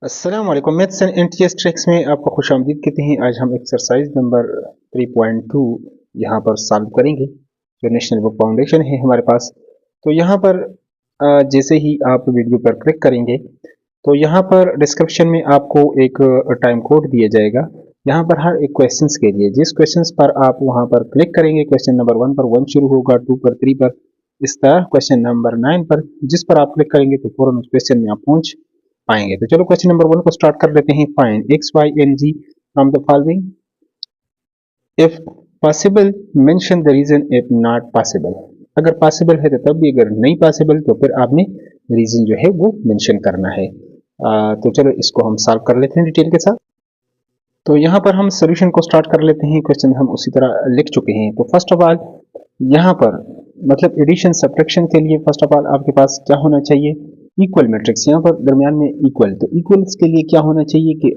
अस्सलाम वालेकुम। Maths and NTS tricks में आपको खुशामदीद कहते हैं। आज हम एक्सरसाइज नंबर 3.2 यहाँ पर सॉल्व करेंगे, जो नेशनल बुक फाउंडेशन है हमारे पास। तो यहाँ पर जैसे ही आप वीडियो पर क्लिक करेंगे तो यहाँ पर डिस्क्रिप्शन में आपको एक टाइम कोड दिया जाएगा। यहाँ पर हर एक क्वेश्चंस के लिए जिस क्वेश्चंस पर आप वहाँ पर क्लिक करेंगे, क्वेश्चन नंबर 1 पर 1 शुरू होगा, 2 पर 3 पर, इस तरह क्वेश्चन नंबर 9 पर जिस पर आप क्लिक करेंगे तो फौरन उस क्वेश्चन में आप पहुँच पाएंगे। तो चलो क्वेश्चन नंबर 1 को स्टार्ट कर लेते हैं। Find X Y and Z from the following. If possible mention the reason, if not possible. अगर पॉसिबल है तो तब भी, अगर नहीं पॉसिबल तो फिर आपने रीजन जो है वो मेंशन करना है। तो चलो इसको हम सॉल्व कर लेते हैं डिटेल के साथ। तो यहाँ पर हम सोल्यूशन को स्टार्ट कर लेते हैं। क्वेश्चन हम उसी तरह लिख चुके हैं। तो फर्स्ट ऑफ ऑल यहाँ पर मतलब एडिशन सब्ट्रैक्शन के लिए फर्स्ट ऑफ ऑल आपके पास क्या होना चाहिए, इक्वल मैट्रिक्स। यहाँ पर दरमियान में इक्वल, तो इक्वल्स के लिए क्या होना चाहिए कि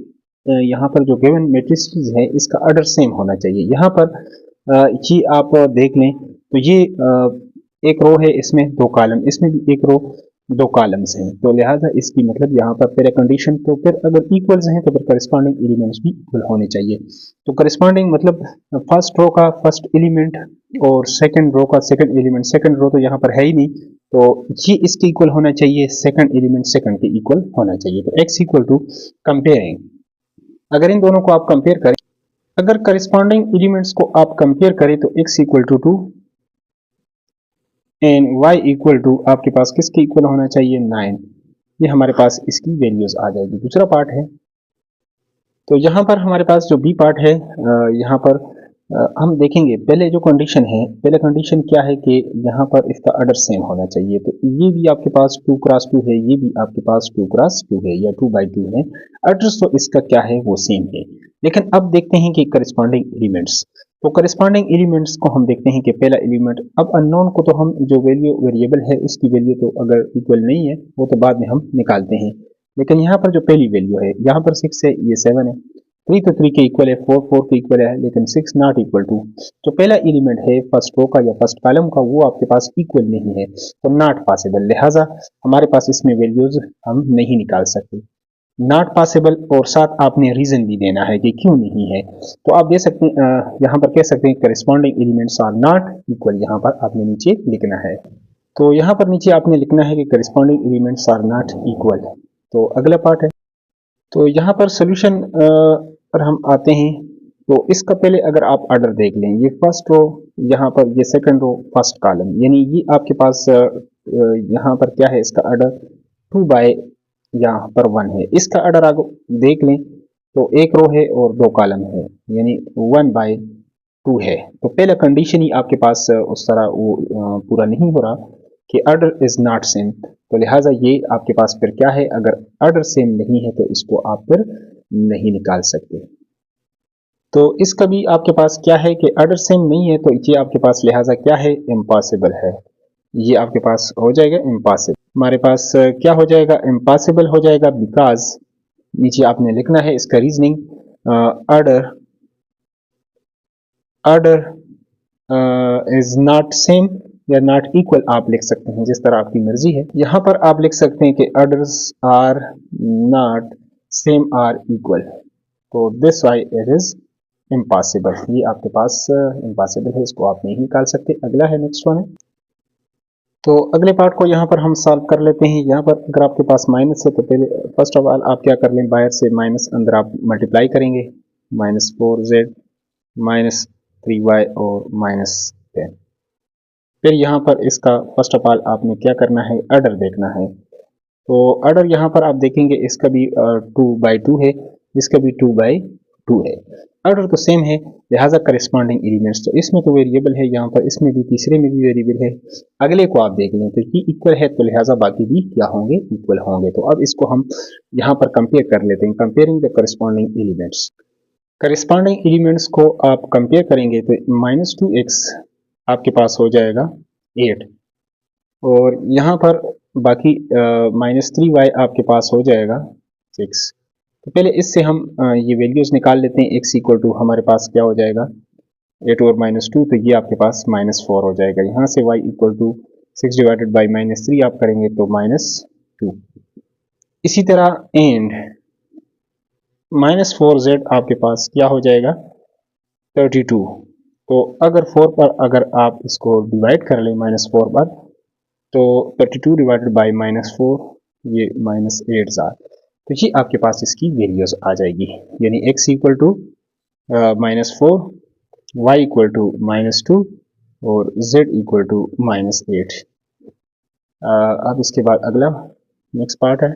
यहाँ पर जो गिवन मैट्रिक्स है इसका ऑर्डर सेम होना चाहिए। यहाँ पर ये आप देख लें तो ये एक रो है, इसमें दो कॉलम, इसमें भी एक रो दो कॉलम्स हैं, तो लिहाजा इसकी मतलब यहाँ पर फिर कंडीशन, तो फिर अगर इक्वल्स हैं तो फिर करस्पॉन्डिंग एलिमेंट्स भी इक्वल होने चाहिए। तो करस्पॉन्डिंग मतलब फर्स्ट रो का फर्स्ट एलिमेंट और सेकंड रो का सेकंड एलिमेंट। सेकंड रो तो यहाँ पर है ही नहीं, तो ये इसके इक्वल होना चाहिए, सेकंड एलिमेंट सेकंड के इक्वल होना चाहिए। तो x इक्वल टू कंपेयरिंग, अगर इन दोनों को आप कंपेयर करें, अगर करस्पॉन्डिंग एलिमेंट्स को आप कंपेयर करें तो x equal to 2 and y equal to आपके पास किसके इक्वल होना चाहिए, 9। ये हमारे पास इसकी वैल्यूज आ जाएगी। दूसरा पार्ट है, तो यहाँ पर हमारे पास जो बी पार्ट है, यहाँ पर हम देखेंगे पहले जो कंडीशन है, पहले कंडीशन क्या है कि यहाँ पर इसका ऑर्डर सेम होना चाहिए। तो ये भी आपके पास 2x2 है, ये भी आपके पास 2x2 है या 2/2 है। ऑर्डर तो इसका क्या है वो सेम है। लेकिन अब देखते हैं कि करस्पॉन्डिंग एलिमेंट्स, तो करस्पॉन्डिंग एलिमेंट्स को हम देखते हैं कि पहला एलिमेंट, अब अननोन को तो हम जो वैल्यू वेरिएबल है उसकी वैल्यू तो अगर इक्वल नहीं है वो तो बाद में हम निकालते हैं। लेकिन यहाँ पर जो पहली वैल्यू है, यहाँ पर 6 है, ये 7 है, 3 तो 3 के इक्वल है, 4 4 के इक्वल है, लेकिन 6 नॉट इक्वल टू, जो पहला एलिमेंट है फर्स्ट रो का या फर्स्ट कॉलम का वो आपके पास इक्वल नहीं है, तो नॉट पॉसिबल। लिहाजा हमारे पास इसमें वैल्यूज हम नहीं निकाल सकते, नॉट पॉसिबल। और साथ आपने रीजन भी देना है कि क्यों नहीं है। तो आप दे सकते हैं, यहाँ पर कह सकते हैं corresponding elements are not equal, यहाँ पर आपने नीचे लिखना है। तो यहाँ पर नीचे आपने लिखना है कि corresponding elements are not equal. तो अगला पार्ट है, तो यहाँ पर सोल्यूशन पर हम आते हैं। तो इसका पहले अगर आप ऑर्डर देख लें, ये फर्स्ट रो, यहाँ पर ये सेकंड रो, फर्स्ट कॉलम, यानी ये आपके पास यहाँ पर क्या है, इसका ऑर्डर 2 बाय यहाँ पर 1 है। इसका ऑर्डर आप देख लें तो एक रो है और दो कॉलम है, यानी 1/2 है। तो पहला कंडीशन ही आपके पास उस तरह वो पूरा नहीं हो रहा कि ऑर्डर इज नॉट सेम। तो लिहाजा ये आपके पास फिर क्या है, अगर ऑर्डर सेम नहीं है तो इसको आप फिर नहीं निकाल सकते। तो इसका भी आपके पास क्या है कि ऑर्डर सेम नहीं है, तो ये आपके पास लिहाजा क्या है, इम्पॉसिबल है। ये आपके पास हो जाएगा इम्पॉसिबल। हमारे पास क्या हो जाएगा, इम्पॉसिबल हो जाएगा, बिकॉज नीचे आपने लिखना है इसका reasoning, order order is not same या नॉट इक्वल आप लिख सकते हैं, जिस तरह आपकी मर्जी है। यहाँ पर आप लिख सकते हैं कि orders are not same are equal, तो this why it is impossible. ये आपके पास इम्पॉसिबल है, इसको आप नहीं निकाल सकते। अगला है, नेक्स्ट वन है। तो अगले पार्ट को यहाँ पर हम सॉल्व कर लेते हैं। यहाँ पर अगर आपके पास माइनस है तो पहले फर्स्ट ऑफ ऑल आप क्या कर लें, बाहर से माइनस अंदर आप मल्टीप्लाई करेंगे, -4z -3y और -10। फिर यहाँ पर इसका फर्स्ट ऑफ ऑल आपने क्या करना है, ऑर्डर देखना है। तो ऑर्डर यहाँ पर आप देखेंगे इसका भी 2/2 है, इसका भी 2/2 है। ऑर्डर तो सेम है, लिहाजा करस्पॉन्डिंग एलिमेंट्स, तो इसमें तो वेरिएबल है, यहाँ पर इसमें भी, तीसरे में भी वेरिएबल है। अगले को आप देख लें तो ये इक्वल है, तो लिहाजा बाकी भी क्या होंगे, इक्वल होंगे। तो अब इसको हम यहाँ पर कंपेयर कर लेते हैं, comparing the corresponding elements. Corresponding elements को आप कंपेयर करेंगे तो -2x आपके पास हो जाएगा 8, और यहाँ पर बाकी -3y आपके पास हो जाएगा 6। तो पहले इससे हम ये वैल्यूज निकाल लेते हैं। x इक्वल टू हमारे पास क्या हो जाएगा, 8 और -2, तो ये आपके पास -4 हो जाएगा। यहाँ से y equal to 6 divided by -3 आप करेंगे तो -2। इसी तरह एंड -4z आपके पास क्या हो जाएगा 32। तो अगर 4 पर अगर आप इसको डिवाइड कर लें -4 पर, तो 32 डिवाइडेड बाई -4 ये -8 ज़ार, तो ये आपके पास इसकी वैल्यूज आ जाएगी, यानी x equal to -4, y equal to -2 और z इक्वल टू -8। अब इसके बाद अगला नेक्स्ट पार्ट है।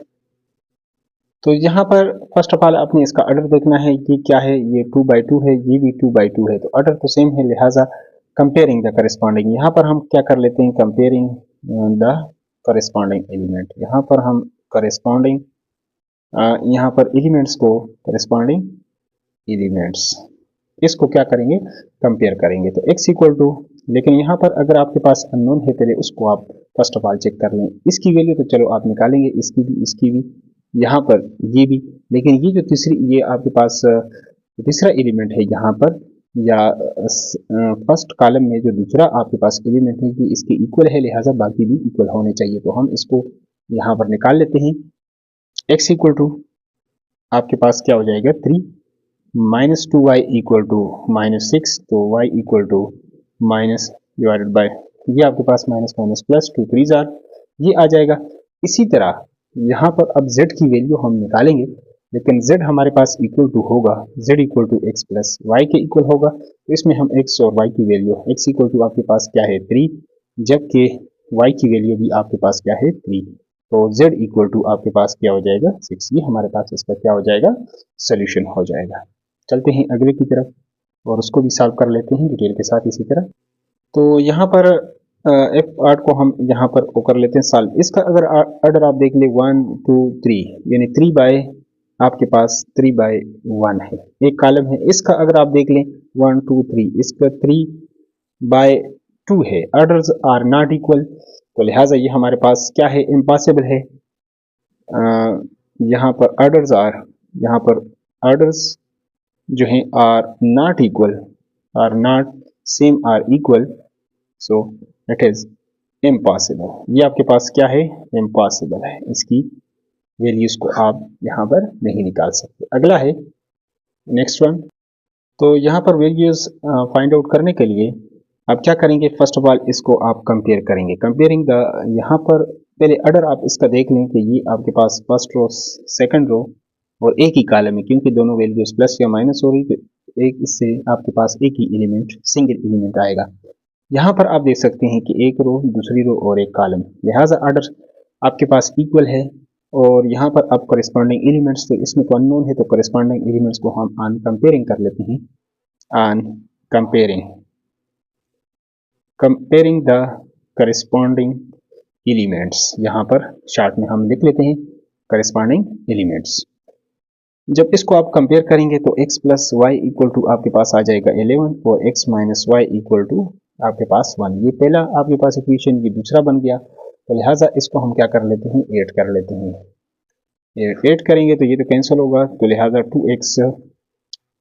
तो यहाँ पर फर्स्ट ऑफ ऑल आपने इसका ऑर्डर देखना है, ये क्या है, ये 2/2 है, ये भी 2/2 है, तो ऑर्डर तो सेम है, लिहाजा कंपेयरिंग द करस्पॉन्डिंग, यहाँ पर हम क्या कर लेते हैं, कंपेयरिंग द करस्पॉन्डिंग एलिमेंट। यहाँ पर हम करस्पॉन्डिंग यहाँ पर एलिमेंट्स को करस्पॉन्डिंग एलिमेंट्स इसको क्या करेंगे, कंपेयर करेंगे। तो x इक्वल टू, लेकिन यहाँ पर अगर आपके पास अननोन है, पहले उसको आप फर्स्ट ऑफ ऑल चेक कर लें। इसकी वैल्यू तो चलो आप निकालेंगे, इसकी भी यहाँ पर ये भी, लेकिन ये जो तीसरी, ये आपके पास तीसरा एलिमेंट है यहाँ पर, या फर्स्ट कॉलम में जो दूसरा आपके पास एलिमेंट है, ये इसके इक्वल है, लिहाजा बाकी भी इक्वल होने चाहिए। तो हम इसको यहाँ पर निकाल लेते हैं। x इक्वल टू आपके पास क्या हो जाएगा 3, -2y इक्वल टू -6, तो y equal to minus divided by, ये आपके पास माइनस माइनस प्लस 2 3 ज़ार ये आ जाएगा। इसी तरह यहाँ पर अब z की वैल्यू हम निकालेंगे, लेकिन z हमारे पास इक्वल टू होगा, z equal to X plus Y के इक्वल होगा, तो इसमें हम x और y की वैल्यू, x इक्वल टू आपके पास क्या है 3, जबकि y की वैल्यू भी आपके पास क्या है 3, तो z इक्वल टू आपके पास क्या हो जाएगा 6, ये हमारे पास इसका क्या हो जाएगा, सोल्यूशन हो जाएगा। चलते हैं अगले की तरफ और उसको भी सॉल्व कर लेते हैं डिटेल के साथ इसी तरह। तो यहाँ पर एक पार्ट को हम यहाँ पर वो कर लेते हैं सॉल्व। इसका अगर ऑर्डर आप देख ले 1 2 3, यानी 3 बाय आपके पास 3/1 है, एक कॉलम है। इसका अगर आप देख लें 1 2 3, इसका 3/2 है। ऑर्डर्स आर नॉट इक्वल, तो लिहाजा ये हमारे पास क्या है, इम्पॉसिबल है। यहाँ पर ऑर्डर्स आर, यहाँ पर ऑर्डर्स जो हैं are not equal, are not same are equal, so it is impossible. ये आपके पास क्या है, इम्पॉसिबल है, इसकी वैल्यूज को आप यहाँ पर नहीं निकाल सकते। अगला है नेक्स्ट वन। तो यहाँ पर वैल्यूज फाइंड आउट करने के लिए आप क्या करेंगे, फर्स्ट ऑफ ऑल इसको आप कंपेयर करेंगे। कंपेयरिंग द, यहाँ पर पहले ऑर्डर आप इसका देख लें कि ये आपके पास फर्स्ट रो सेकंड रो और एक ही कॉलम है, क्योंकि दोनों वैल्यूज प्लस या माइनस हो रही, तो एक इससे आपके पास एक ही एलिमेंट, सिंगल एलिमेंट आएगा। यहाँ पर आप देख सकते हैं कि एक रो, दूसरी रो और एक कॉलम, लिहाजा ऑर्डर आपके पास इक्वल है। और यहाँ पर आप करस्पॉन्डिंग एलिमेंट्स, तो इसमें तो अननोन है, तो करस्पॉन्डिंग एलिमेंट्स को हम ऑन कंपेयरिंग कर लेते हैं। On comparing the corresponding elements, यहाँ पर चार्ट में हम लिख लेते हैं करस्पॉन्डिंग एलिमेंट्स। जब इसको आप कंपेयर करेंगे तो x plus Y equal to आपके पास आ जाएगा 11 और x minus Y equal to आपके पास 1। ये पहला आपके पास इक्वेशन, ये दूसरा बन गया, तो लिहाजा इसको हम क्या कर लेते हैं, 8 कर लेते हैं। 8 करेंगे तो ये तो कैंसिल होगा, तो लिहाजा 2x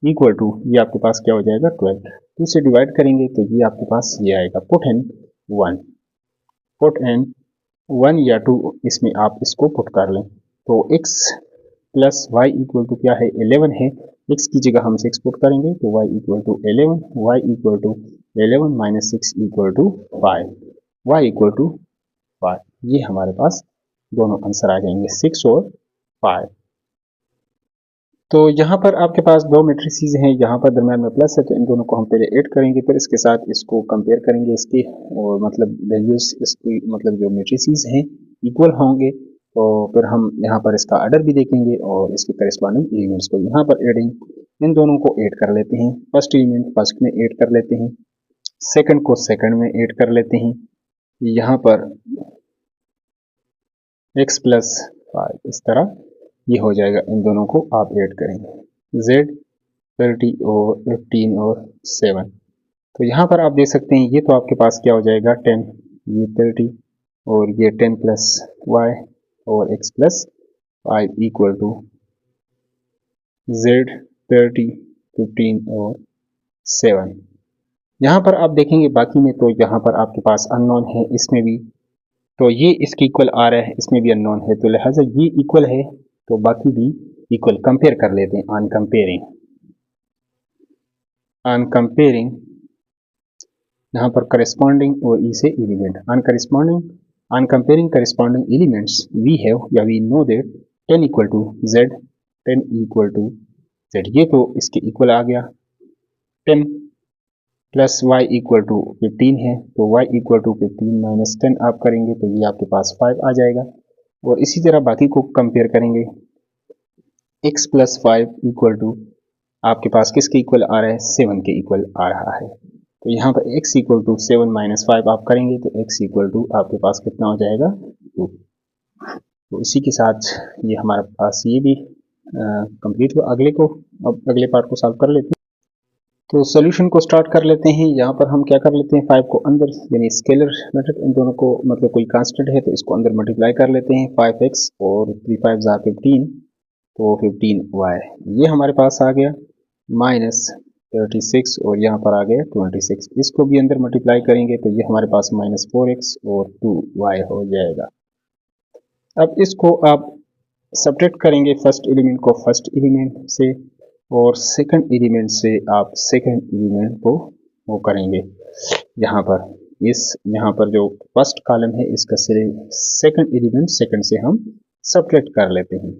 इक्वल टू ये आपके पास क्या हो जाएगा 12। 2 से डिवाइड करेंगे तो ये आपके पास ये आएगा, पुट इन 1 या 2 इसमें आप इसको पुट कर लें, तो x plus Y equal to क्या है 11 है, x की जगह हम 6 पुट करेंगे तो y equal to 11, y equal to 11 minus 6 equal to 5, y equal to 5। ये हमारे पास दोनों आंसर आ जाएंगे 6 और 5। तो यहाँ पर आपके पास दो मैट्रिसेस हैं, यहाँ पर दरम्यान में प्लस है, तो इन दोनों को हम पहले ऐड करेंगे, फिर इसके साथ इसको कंपेयर करेंगे, इसकी और मतलब वैल्यूज, इसकी मतलब जो मैट्रिसेस हैं इक्वल होंगे, तो फिर हम यहाँ पर इसका ऑर्डर भी देखेंगे और इसके करस्पॉन्डिंग एलिमेंट्स को यहाँ पर एडिंग, इन दोनों को ऐड कर लेते हैं। फर्स्ट एलिमेंट फर्स्ट में ऐड कर लेते हैं, सेकंड को सेकंड में ऐड कर लेते हैं। यहाँ पर x प्लस 5 इस तरह ये हो जाएगा, इन दोनों को आप ऐड करेंगे, z 30 और 15 और 7। तो यहाँ पर आप देख सकते हैं ये तो आपके पास क्या हो जाएगा 10, ये 30 और ये 10 प्लस y और x plus 5 equal to z 30 15 और 7। यहाँ पर आप देखेंगे बाकी में, तो यहाँ पर आपके पास अननोन है, इसमें भी तो ये इसके इक्वल आ रहा है, इसमें भी अननोन है, तो लिहाजा ये इक्वल है, तो बाकी भी इक्वल, कंपेयर कर लेते हैं, ऑन कंपेयरिंग यहाँ पर करस्पॉन्डिंग और ई से element, on comparing corresponding elements we have या we know that 10 equal to Z, 10 equal to Z, ये तो इसके इक्वल आ गया। 10 प्लस वाई इक्वल टू 15 है, तो y इक्वल टू 15 माइनस 10 आप करेंगे तो ये आपके पास 5 आ जाएगा। और इसी तरह बाकी को कंपेयर करेंगे, x प्लस 5 इक्वल टू आपके पास किसके इक्वल आ रहा है, 7 के इक्वल आ रहा है। तो यहाँ पर x इक्वल टू 7 माइनस 5 आप करेंगे तो x इक्वल टू आपके पास कितना हो जाएगा, 2। तो इसी के साथ ये हमारे पास ये भी कंप्लीट हुआ। अब अगले पार्ट को सॉल्व कर लेते हैं। तो सॉल्यूशन को स्टार्ट कर लेते हैं। यहाँ पर हम क्या कर लेते हैं, 5 को अंदर यानी स्केलर मेथड, इन दोनों को मतलब कोई कांस्टेंट है तो इसको अंदर मल्टीप्लाई कर लेते हैं। 5x और 3 5 15, तो 15y ये हमारे पास आ गया, माइनस 36 और यहाँ पर आ गया 26। इसको भी अंदर मल्टीप्लाई करेंगे तो ये हमारे पास माइनस 4x और 2y हो जाएगा। अब इसको आप सब्ट्रैक्ट करेंगे, फर्स्ट एलिमेंट को फर्स्ट एलिमेंट से और सेकंड एलिमेंट से आप सेकंड एलिमेंट को वो करेंगे। यहाँ पर जो फर्स्ट कॉलम है इसका सेकंड एलिमेंट सेकंड से हम सब्ट्रैक्ट कर लेते हैं,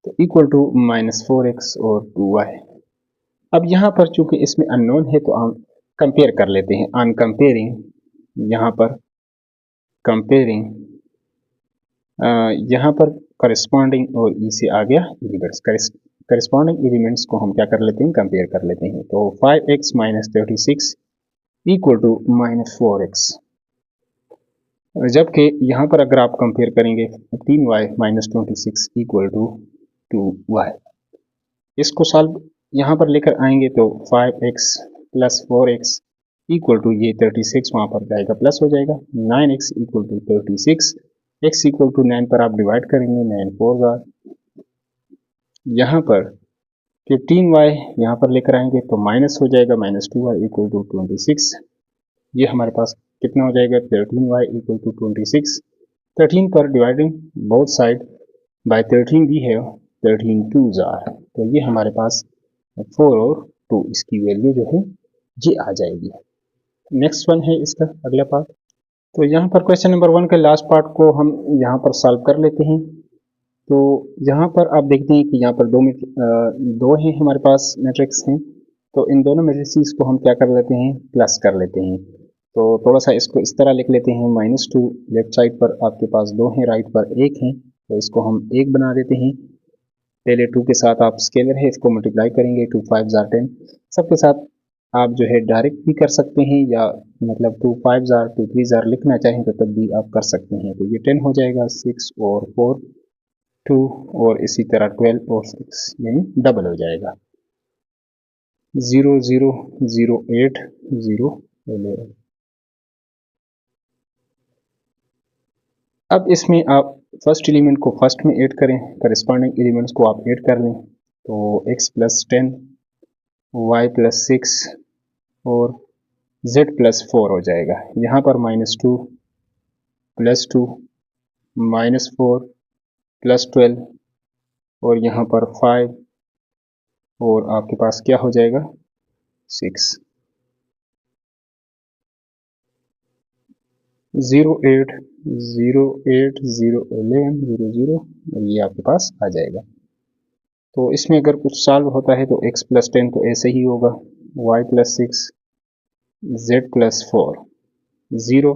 तो इक्वल टू माइनस 4x और 2y। अब यहाँ पर चूंकि इसमें अननोन है तो हम कंपेयर कर लेते हैं, ऑन कंपेयरिंग यहाँ पर यहाँ पर करस्पॉन्डिंग और ई से आ गया एलिमेंट्स, करस्पॉन्डिंग एलिमेंट्स को हम क्या कर लेते हैं, कंपेयर कर लेते हैं। तो 5x minus 36 equal to minus 4x, जबकि यहाँ पर अगर आप कंपेयर करेंगे 3y minus 26 equal to 2y, इसको सॉल्व यहाँ पर लेकर आएंगे तो 5x plus 4x equal to ये 36 वहाँ पर जाएगा प्लस हो जाएगा, 9x equal to 36, x equal to 9 पर आप डिवाइड करेंगे, 9 4 यहाँ पर 15y यहाँ पर लेकर आएंगे तो माइनस हो जाएगा, माइनस 2y इक्वल टू 26, ये हमारे पास कितना हो जाएगा, 13y इक्वल टू 26। 13 पर डिवाइडिंग बोथ साइड बाय 13 भी है, 13 2s आर, तो ये हमारे पास 4 और 2 इसकी वैल्यू जो है ये आ जाएगी। नेक्स्ट वन है इसका अगला पार्ट। तो यहाँ पर क्वेश्चन नंबर 1 के लास्ट पार्ट को हम यहाँ पर सॉल्व कर लेते हैं। तो यहाँ पर आप देखते हैं कि यहाँ पर दो हैं हमारे पास मैट्रिक्स हैं, तो इन दोनों मैट्रिक्स को हम क्या कर लेते हैं, प्लस कर लेते हैं। तो थोड़ा सा इसको इस तरह लिख लेते हैं, -2 लेफ्ट साइड पर आपके पास 2 हैं, राइट पर 1 है, तो इसको हम 1 बना देते हैं। पहले 2 के साथ आप स्केलर है इसको मल्टीप्लाई करेंगे, 2 5 10, सबके साथ आप जो है डायरेक्ट भी कर सकते हैं या मतलब 2 5 2 3 लिखना चाहें तो तब भी आप कर सकते हैं। तो ये 10 हो जाएगा, 6 और 4 2 और इसी तरह 12 और 6 यानी डबल हो जाएगा, 0 0 0 8 0 11। अब इसमें आप फर्स्ट एलिमेंट को फर्स्ट में ऐड करें, करस्पॉन्डिंग एलिमेंट्स को आप ऐड कर लें, तो x प्लस 10 y प्लस 6 और z प्लस 4 हो जाएगा। यहाँ पर -2 प्लस 2 -4 प्लस 12 और यहाँ पर 5 और आपके पास क्या हो जाएगा 6, 0 8 0 8 0 11 0 0 ये आपके पास आ जाएगा। तो इसमें अगर कुछ सॉल्व होता है तो x प्लस 10 तो ऐसे ही होगा, y प्लस 6 z प्लस 4 0,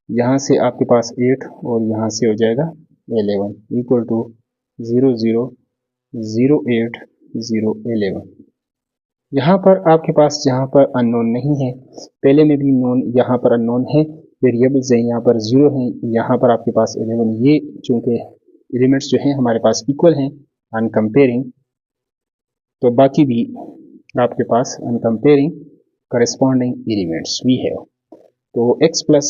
यहाँ से आपके पास 8 और यहाँ से हो जाएगा 11 इक्वल टू 0 0 0 8 0 11। यहाँ पर आपके पास जहाँ पर अननोन नहीं है, पहले में भी नोन यहाँ पर अननोन है, वेरिएबल्स हैं यहाँ पर 0 हैं, यहाँ पर आपके पास 11, ये चूंकि एलिमेंट्स जो हैं हमारे पास इक्वल हैं ऑन कंपेयरिंग, तो बाकी भी आपके pass on comparing corresponding elements भी है। तो x प्लस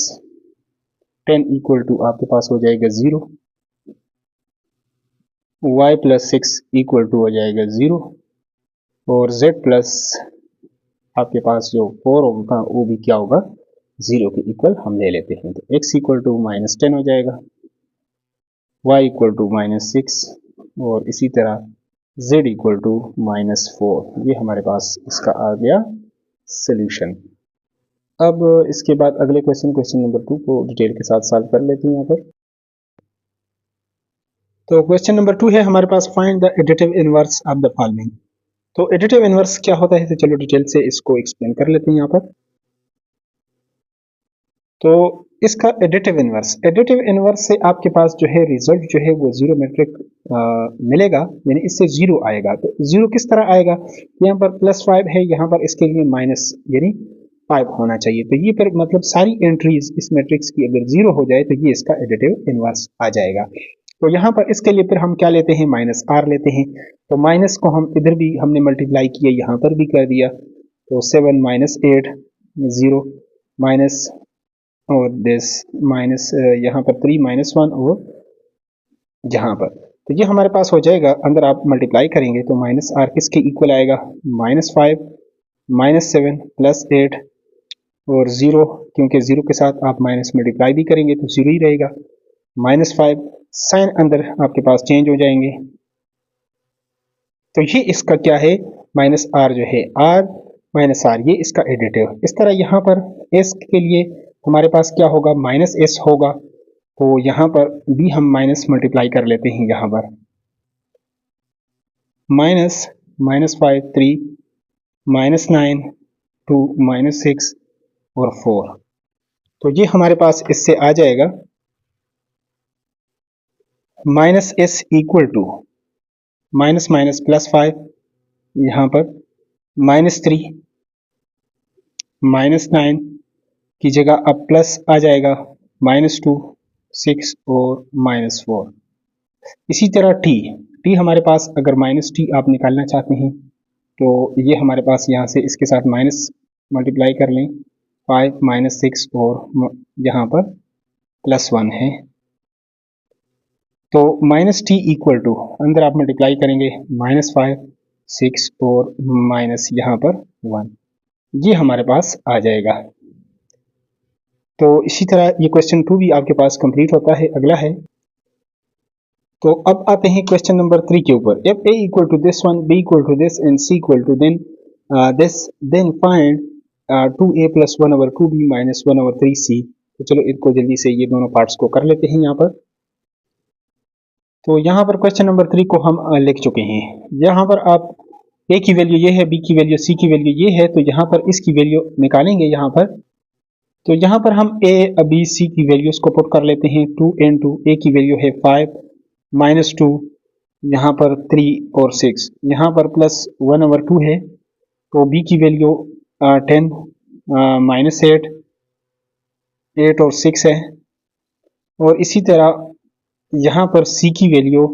10 इक्वल टू आपके पास हो जाएगा 0, y प्लस 6 इक्वल टू हो जाएगा 0 और z प्लस आपके पास जो 4 होगा वो भी क्या होगा 0 के इक्वल हम ले लेते हैं। तो x इक्वल टू -10 हो जाएगा, y इक्वल टू -6 और इसी तरह z इक्वल टू -4। ये हमारे पास इसका आ गया सोल्यूशन। अब इसके बाद अगले क्वेश्चन नंबर 2 को डिटेल के साथ सॉल्व कर लेते हैं यहाँ पर। तो क्वेश्चन नंबर 2 है हमारे पास, find the additive inverse of the following. तो एडिटिव इनवर्स क्या होता है, तो चलो डिटेल से इसको एक्सप्लेन कर लेते हैं यहाँ पर। तो इसका एडिटिव इनवर्स से आपके पास जो है रिजल्ट जो है वो जीरोमेट्रिक मिलेगा, यानी इससे जीरो आएगा। तो जीरो किस तरह आएगा, यहाँ पर +5 है, यहाँ पर इसके लिए माइनस यानी 5 होना चाहिए। तो ये पर मतलब सारी एंट्रीज इस मैट्रिक्स की अगर जीरो हो जाए तो ये इसका एडिटिव इनवर्स आ जाएगा। तो यहाँ पर इसके लिए फिर हम क्या लेते हैं, -r लेते हैं। तो माइनस को हम इधर भी हमने मल्टीप्लाई किया, यहाँ पर भी कर दिया। तो 7 - 8 0 माइनस और दिस माइनस यहाँ पर 3 -1 और यहाँ पर। तो ये हमारे पास हो जाएगा, अंदर आप मल्टीप्लाई करेंगे तो -r किसके इक्वल आएगा, -5 -7 +8 और 0, क्योंकि 0 के साथ आप माइनस मल्टीप्लाई भी करेंगे तो 0 ही रहेगा। -5 साइन अंदर आपके पास चेंज हो जाएंगे। तो ये इसका क्या है, -r जो है r -r, ये इसका एडिटिव। इस तरह यहाँ पर s के लिए हमारे पास क्या होगा, -s होगा। तो यहाँ पर भी हम माइनस मल्टीप्लाई कर लेते हैं, यहाँ पर -5 3 -9 2 -6 और 4। तो ये हमारे पास इससे आ जाएगा -s इक्वल टू माइनस +5, यहाँ पर -3 -9 की जगह अब प्लस आ जाएगा, -2 6 और -4। इसी तरह t हमारे पास अगर -t आप निकालना चाहते हैं तो ये हमारे पास यहाँ से इसके साथ माइनस मल्टीप्लाई कर लें, 5 -6 और यहाँ पर +1 है। तो -t इक्वल टू अंदर आप मल्टीप्लाई करेंगे, -5 6 और माइनस यहाँ पर 1, ये हमारे पास आ जाएगा। तो इसी तरह ये क्वेश्चन 2 भी आपके पास कंप्लीट होता है। अगला है, तो अब आते हैं क्वेश्चन नंबर 3 के ऊपर। if a equal to this one, b equal to this and c equal to this, then find 2a + 1/2b - 1/3c। तो चलो इनको जल्दी से ये दोनों पार्ट्स को कर लेते हैं यहाँ पर। तो यहाँ पर क्वेश्चन नंबर 3 को हम लिख चुके हैं। यहाँ पर आप a की वैल्यू ये है, b की वैल्यू, c की वैल्यू ये है, तो यहाँ पर इसकी वैल्यू निकालेंगे यहाँ पर। तो यहाँ पर हम a, b, c की वैल्यूज को पुट कर लेते हैं। 2 into a की वैल्यू है 5 -2, यहाँ पर 3 और 6, यहाँ पर +1/2 है। तो b की वैल्यू 10 -8 8 और 6 है। और इसी तरह यहाँ पर c की वैल्यू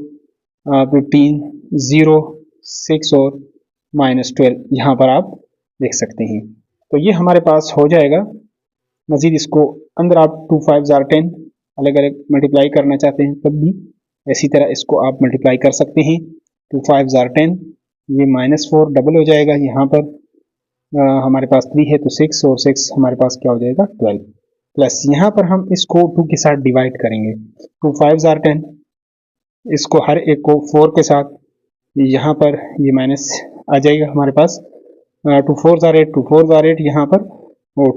15 0 6 और -12, यहाँ पर आप देख सकते हैं। तो ये हमारे पास हो जाएगा। मजीद इसको अंदर आप 2 5 are 10 अलग अलग मल्टीप्लाई करना चाहते हैं तब भी इसी तरह इसको आप मल्टीप्लाई कर सकते हैं। 2 5 are 10, ये -4 डबल हो जाएगा, यहाँ पर हमारे पास 3 है तो 6 और 6 हमारे पास क्या हो जाएगा 12, प्लस यहाँ पर हम इसको 2 के साथ डिवाइड करेंगे। 2 5 are 10, इसको हर एक को 4 के साथ, यहाँ पर ये माइनस आ जाएगा हमारे पास। 2 4 are 8, 2 4 are 8 यहाँ पर, और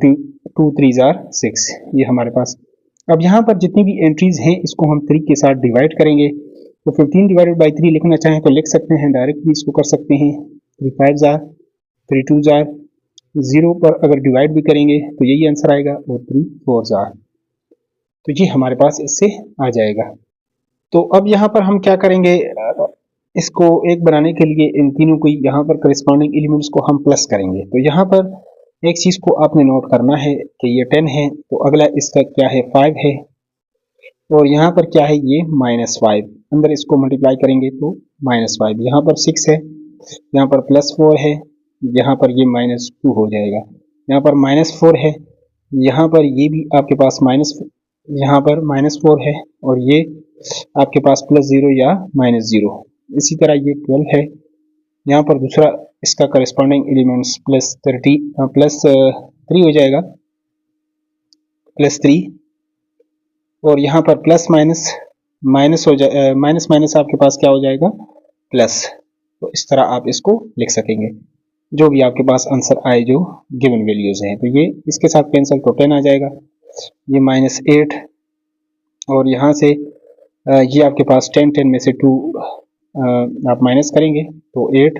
2 3 are 6 ये हमारे पास। अब यहाँ पर जितनी भी एंट्रीज हैं इसको हम 3 के साथ डिवाइड करेंगे। तो 15 डिवाइडेड बाई 3 लिखना चाहें तो लिख सकते हैं, डायरेक्ट भी इसको कर सकते हैं। 3 5 are 3 2 are 0 पर अगर डिवाइड भी करेंगे तो यही आंसर आएगा, और 3 4 are, तो ये हमारे पास इससे आ जाएगा। तो अब यहाँ पर हम क्या करेंगे, इसको एक बनाने के लिए इन तीनों को यहाँ पर करस्पॉन्डिंग एलिमेंट्स को हम प्लस करेंगे। तो यहाँ पर एक चीज़ को आपने नोट करना है कि ये 10 है, तो अगला इसका क्या है 5 है, और यहाँ पर क्या है ये -5, अंदर इसको मल्टीप्लाई करेंगे तो -5, यहाँ पर 6 है, यहाँ पर +4 है, यहाँ पर ये -2 हो जाएगा, यहाँ पर -4 है, यहाँ पर ये भी आपके पास यहाँ पर -4 है, और ये आपके पास +0 या -0। इसी तरह ये 12 है, यहाँ पर दूसरा इसका करस्पॉन्डिंग एलिमेंट्स +3 हो जाएगा, +3, और यहाँ पर प्लस माइनस माइनस हो जाए, माइनस माइनस आपके पास क्या हो जाएगा, प्लस। तो इस तरह आप इसको लिख सकेंगे जो भी आपके पास आंसर आए जो गिवन वैल्यूज हैं। तो ये इसके साथ कैंसिल तो 10 आ जाएगा, ये -8 और यहाँ से ये आपके पास 10 में से 2 आप माइनस करेंगे तो 8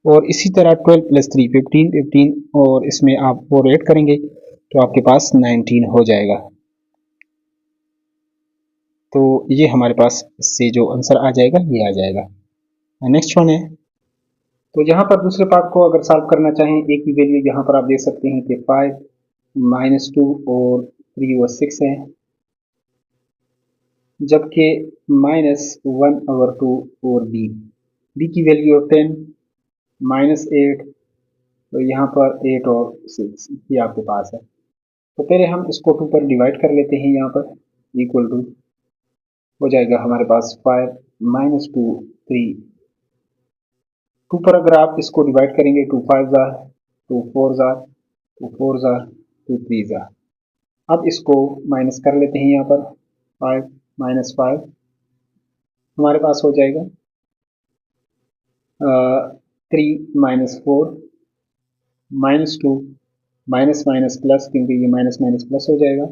और इसी तरह 12 + 3 15 और इसमें आप 4 ऐड करेंगे तो आपके पास 19 हो जाएगा। तो ये हमारे पास से जो आंसर आ जाएगा ये आ जाएगा। नेक्स्ट वन है, तो यहाँ पर दूसरे पार्ट को अगर सॉल्व करना चाहें, एक ही वैल्यू यहाँ पर आप देख सकते हैं कि 5 -2 और 3 और 6 है, जबकि -1/2 और b की वैल्यू 10 -8, तो यहाँ पर 8 और 6 ये आपके पास है। तो पहले हम इसको 2 पर डिवाइड कर लेते हैं, यहाँ पर इक्वल टू हो जाएगा हमारे पास 5 -2 3। 2 पर अगर आप इसको डिवाइड करेंगे 2 5 जार 2 4 जार 2 4 जार 2 3 जार। अब इसको माइनस कर लेते हैं, यहाँ पर 5 -5 हमारे पास हो जाएगा 3 -4 -2 माइनस माइनस प्लस, क्योंकि ये माइनस माइनस प्लस हो जाएगा,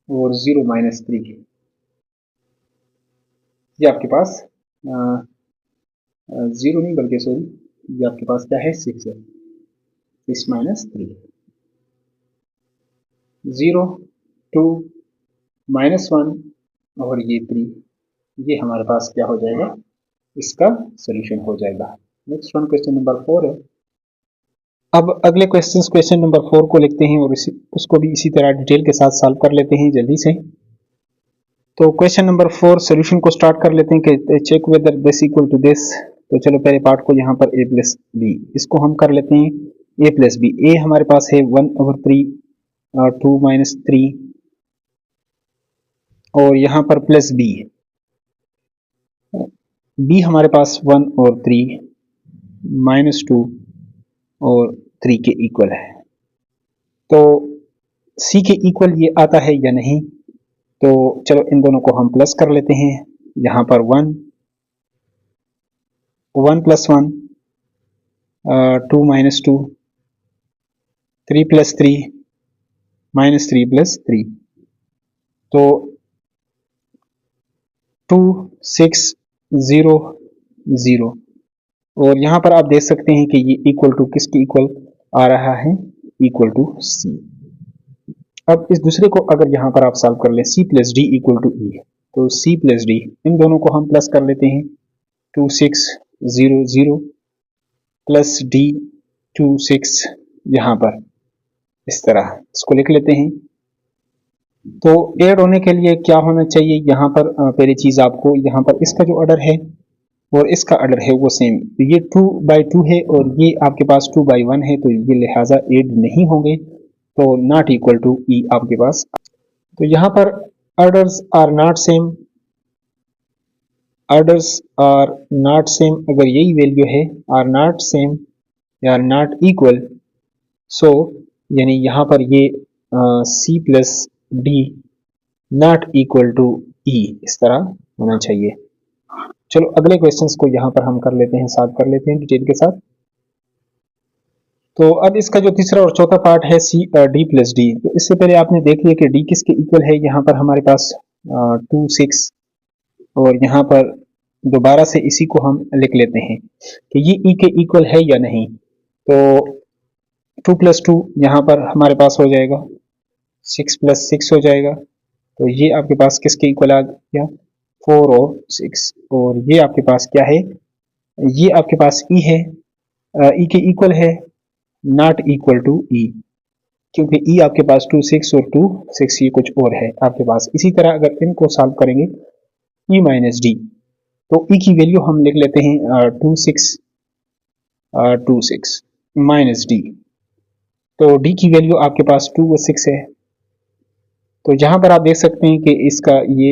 और 0 -3 ये आपके पास 0 नहीं बल्कि सॉरी ये आपके पास क्या है 6 है, 6 -3 0 2 -1 और ये 3, ये हमारे पास क्या हो जाएगा, इसका सॉल्यूशन हो जाएगा। नेक्स्ट वन क्वेश्चन नंबर 4 है। अब अगले क्वेश्चन नंबर 4 को लिखते हैं और उसको भी इसी तरह डिटेल के साथ सॉल्व कर लेते हैं जल्दी से। तो क्वेश्चन नंबर 4 सॉल्यूशन को स्टार्ट कर लेते हैं कि check whether this equal to this. तो चलो पहले पार्ट को यहाँ पर a + b इसको हम कर लेते हैं a + b। a हमारे पास है 1/3 2 - 3 और यहाँ पर प्लस b हमारे पास 1 और 3 -2 और 3 के इक्वल है। तो c के इक्वल ये आता है या नहीं, तो चलो इन दोनों को हम प्लस कर लेते हैं। यहाँ पर 1 1 + 1 2 - 2 3 + 3 -3 + 3, तो 2 6 0 0 और यहाँ पर आप देख सकते हैं कि ये इक्वल टू किसके इक्वल आ रहा है, इक्वल टू c। अब इस दूसरे को अगर यहाँ पर आप सॉल्व कर लें c + d = e, तो c + d इन दोनों को हम प्लस कर लेते हैं 2 6 0 0 प्लस d 2 6 यहाँ पर इस तरह इसको लिख लेते हैं। तो ऐड होने के लिए क्या होना चाहिए, यहाँ पर पहली चीज आपको यहाँ पर इसका जो ऑर्डर है और इसका ऑर्डर है वो सेम, तो ये 2/2 है और ये आपके पास 2/1 है, तो ये लिहाजा ऐड नहीं होंगे, तो नॉट इक्वल टू ई आपके पास। तो यहाँ पर orders are not same, orders are not same, अगर यही वैल्यू है आर नॉट सेम या नॉट इक्वल, सो यानी यहाँ पर ये c + d not equal to E इस तरह होना चाहिए। चलो अगले क्वेश्चंस को यहाँ पर हम कर लेते हैं, सॉल्व कर लेते हैं डिटेल के साथ। तो अब इसका जो तीसरा और चौथा पार्ट है d + d, तो इससे पहले आपने देख लिया कि d किसके इक्वल है, यहाँ पर हमारे पास 2 6 और यहाँ पर दोबारा से इसी को हम लिख लेते हैं कि ये e के इक्वल है या नहीं। तो 2 + 2 यहाँ पर हमारे पास हो जाएगा 6 + 6 हो जाएगा, तो ये आपके पास किसके इक्वल आ गया 4 और 6, और ये आपके पास क्या है, ये आपके पास e है, e के इक्वल है, नॉट इक्वल टू e, क्योंकि e आपके पास 2 6 और 2 6 ये कुछ और है आपके पास। इसी तरह अगर इनको सॉल्व करेंगे e - d, तो e की वैल्यू हम लिख लेते हैं 2 6 2 6 -d, तो d की वैल्यू आपके पास 2 और 6 है। तो यहाँ पर आप देख सकते हैं कि इसका ये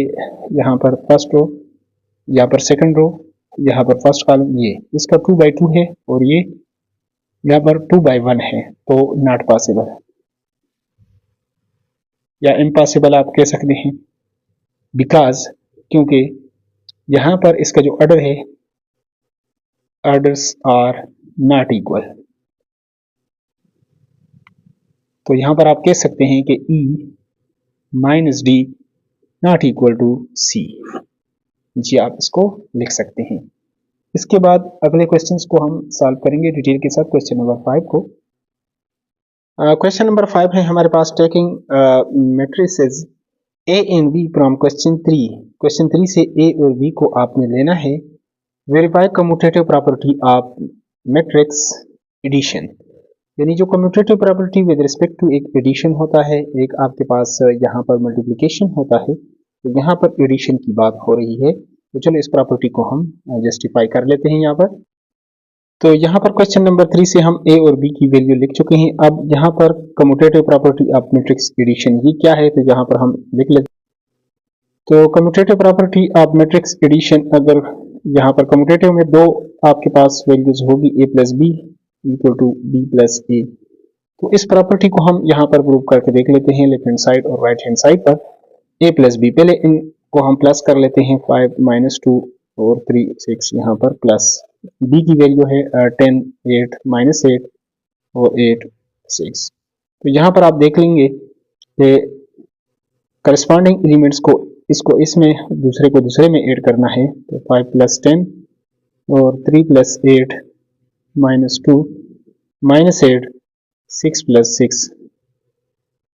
यहाँ पर फर्स्ट रो, यहाँ पर सेकंड रो, यहाँ पर फर्स्ट कॉलम, ये इसका 2/2 है और ये यहाँ पर 2/1 है, तो नॉट पॉसिबल या इम्पॉसिबल आप कह सकते हैं। बिकॉज क्योंकि यहाँ पर इसका जो ऑर्डर है, ऑर्डर्स आर नॉट इक्वल। तो यहाँ पर आप कह सकते हैं कि E minus D not equal to C. जी आप इसको लिख सकते हैं। इसके बाद अगले क्वेश्चंस को हम सॉल्व करेंगे डिटेल के साथ। क्वेश्चन नंबर 5 को, क्वेश्चन नंबर 5 है हमारे पास, taking matrices A and B from question 3। Question 3 से ए और बी को आपने लेना है। Verify commutative property of matrix addition, यानी जो commutative property with respect to एक एडिशन होता है, एक आपके पास यहाँ पर मल्टीप्लिकेशन होता है, तो यहाँ पर एडिशन की बात हो रही है। तो चलो इस प्रॉपर्टी को हम जस्टिफाई कर लेते हैं यहाँ पर। तो यहाँ पर क्वेश्चन नंबर 3 से हम ए और बी की वैल्यू लिख चुके हैं। अब यहाँ पर commutative property of matrix addition ये क्या है, तो यहाँ पर हम लिख लेते हैं। तो commutative property of matrix addition, अगर यहाँ पर कम्यूटेटिव में दो आपके पास वैल्यूज होगी, A plus B equal to B plus A, तो इस प्रॉपर्टी को हम यहाँ पर प्रूव करके देख लेते हैं लेफ्ट हैंड साइड और राइट हैंड साइड पर। ए प्लस बी, पहले इनको हम प्लस कर लेते हैं, 5 माइनस 2 और 3 6, यहाँ पर प्लस बी की वैल्यू है 10 8 माइनस 8 और 8 6। तो यहाँ पर आप देख लेंगे कि करस्पॉन्डिंग एलिमेंट्स को इसको इसमें दूसरे को दूसरे में ऐड करना है। तो 5 प्लस 10 और 3 प्लस 8 माइनस 2 माइनस 8 6 प्लस 6।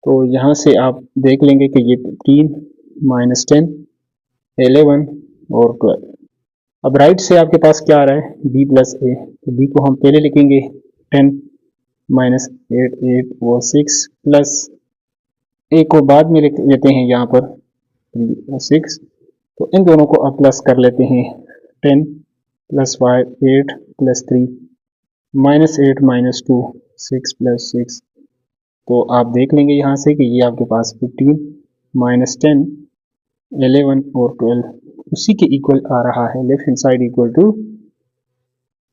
तो यहाँ से आप देख लेंगे कि ये 15 माइनस 10 11 और 12। अब राइट से आपके पास क्या आ रहा है, b प्लस ए, तो b को हम पहले लिखेंगे 10 माइनस 8 8 और 6 प्लस a को बाद में लिख लेते हैं यहाँ पर 6। तो इन दोनों को आप प्लस कर लेते हैं, 10 plus 5 8 plus 3 minus 8 minus 2 6 plus 6। तो आप देख लेंगे यहाँ से कि ये आपके पास 15 माइनस 10 11 और 12 उसी के इक्वल आ रहा है। Left hand side equal to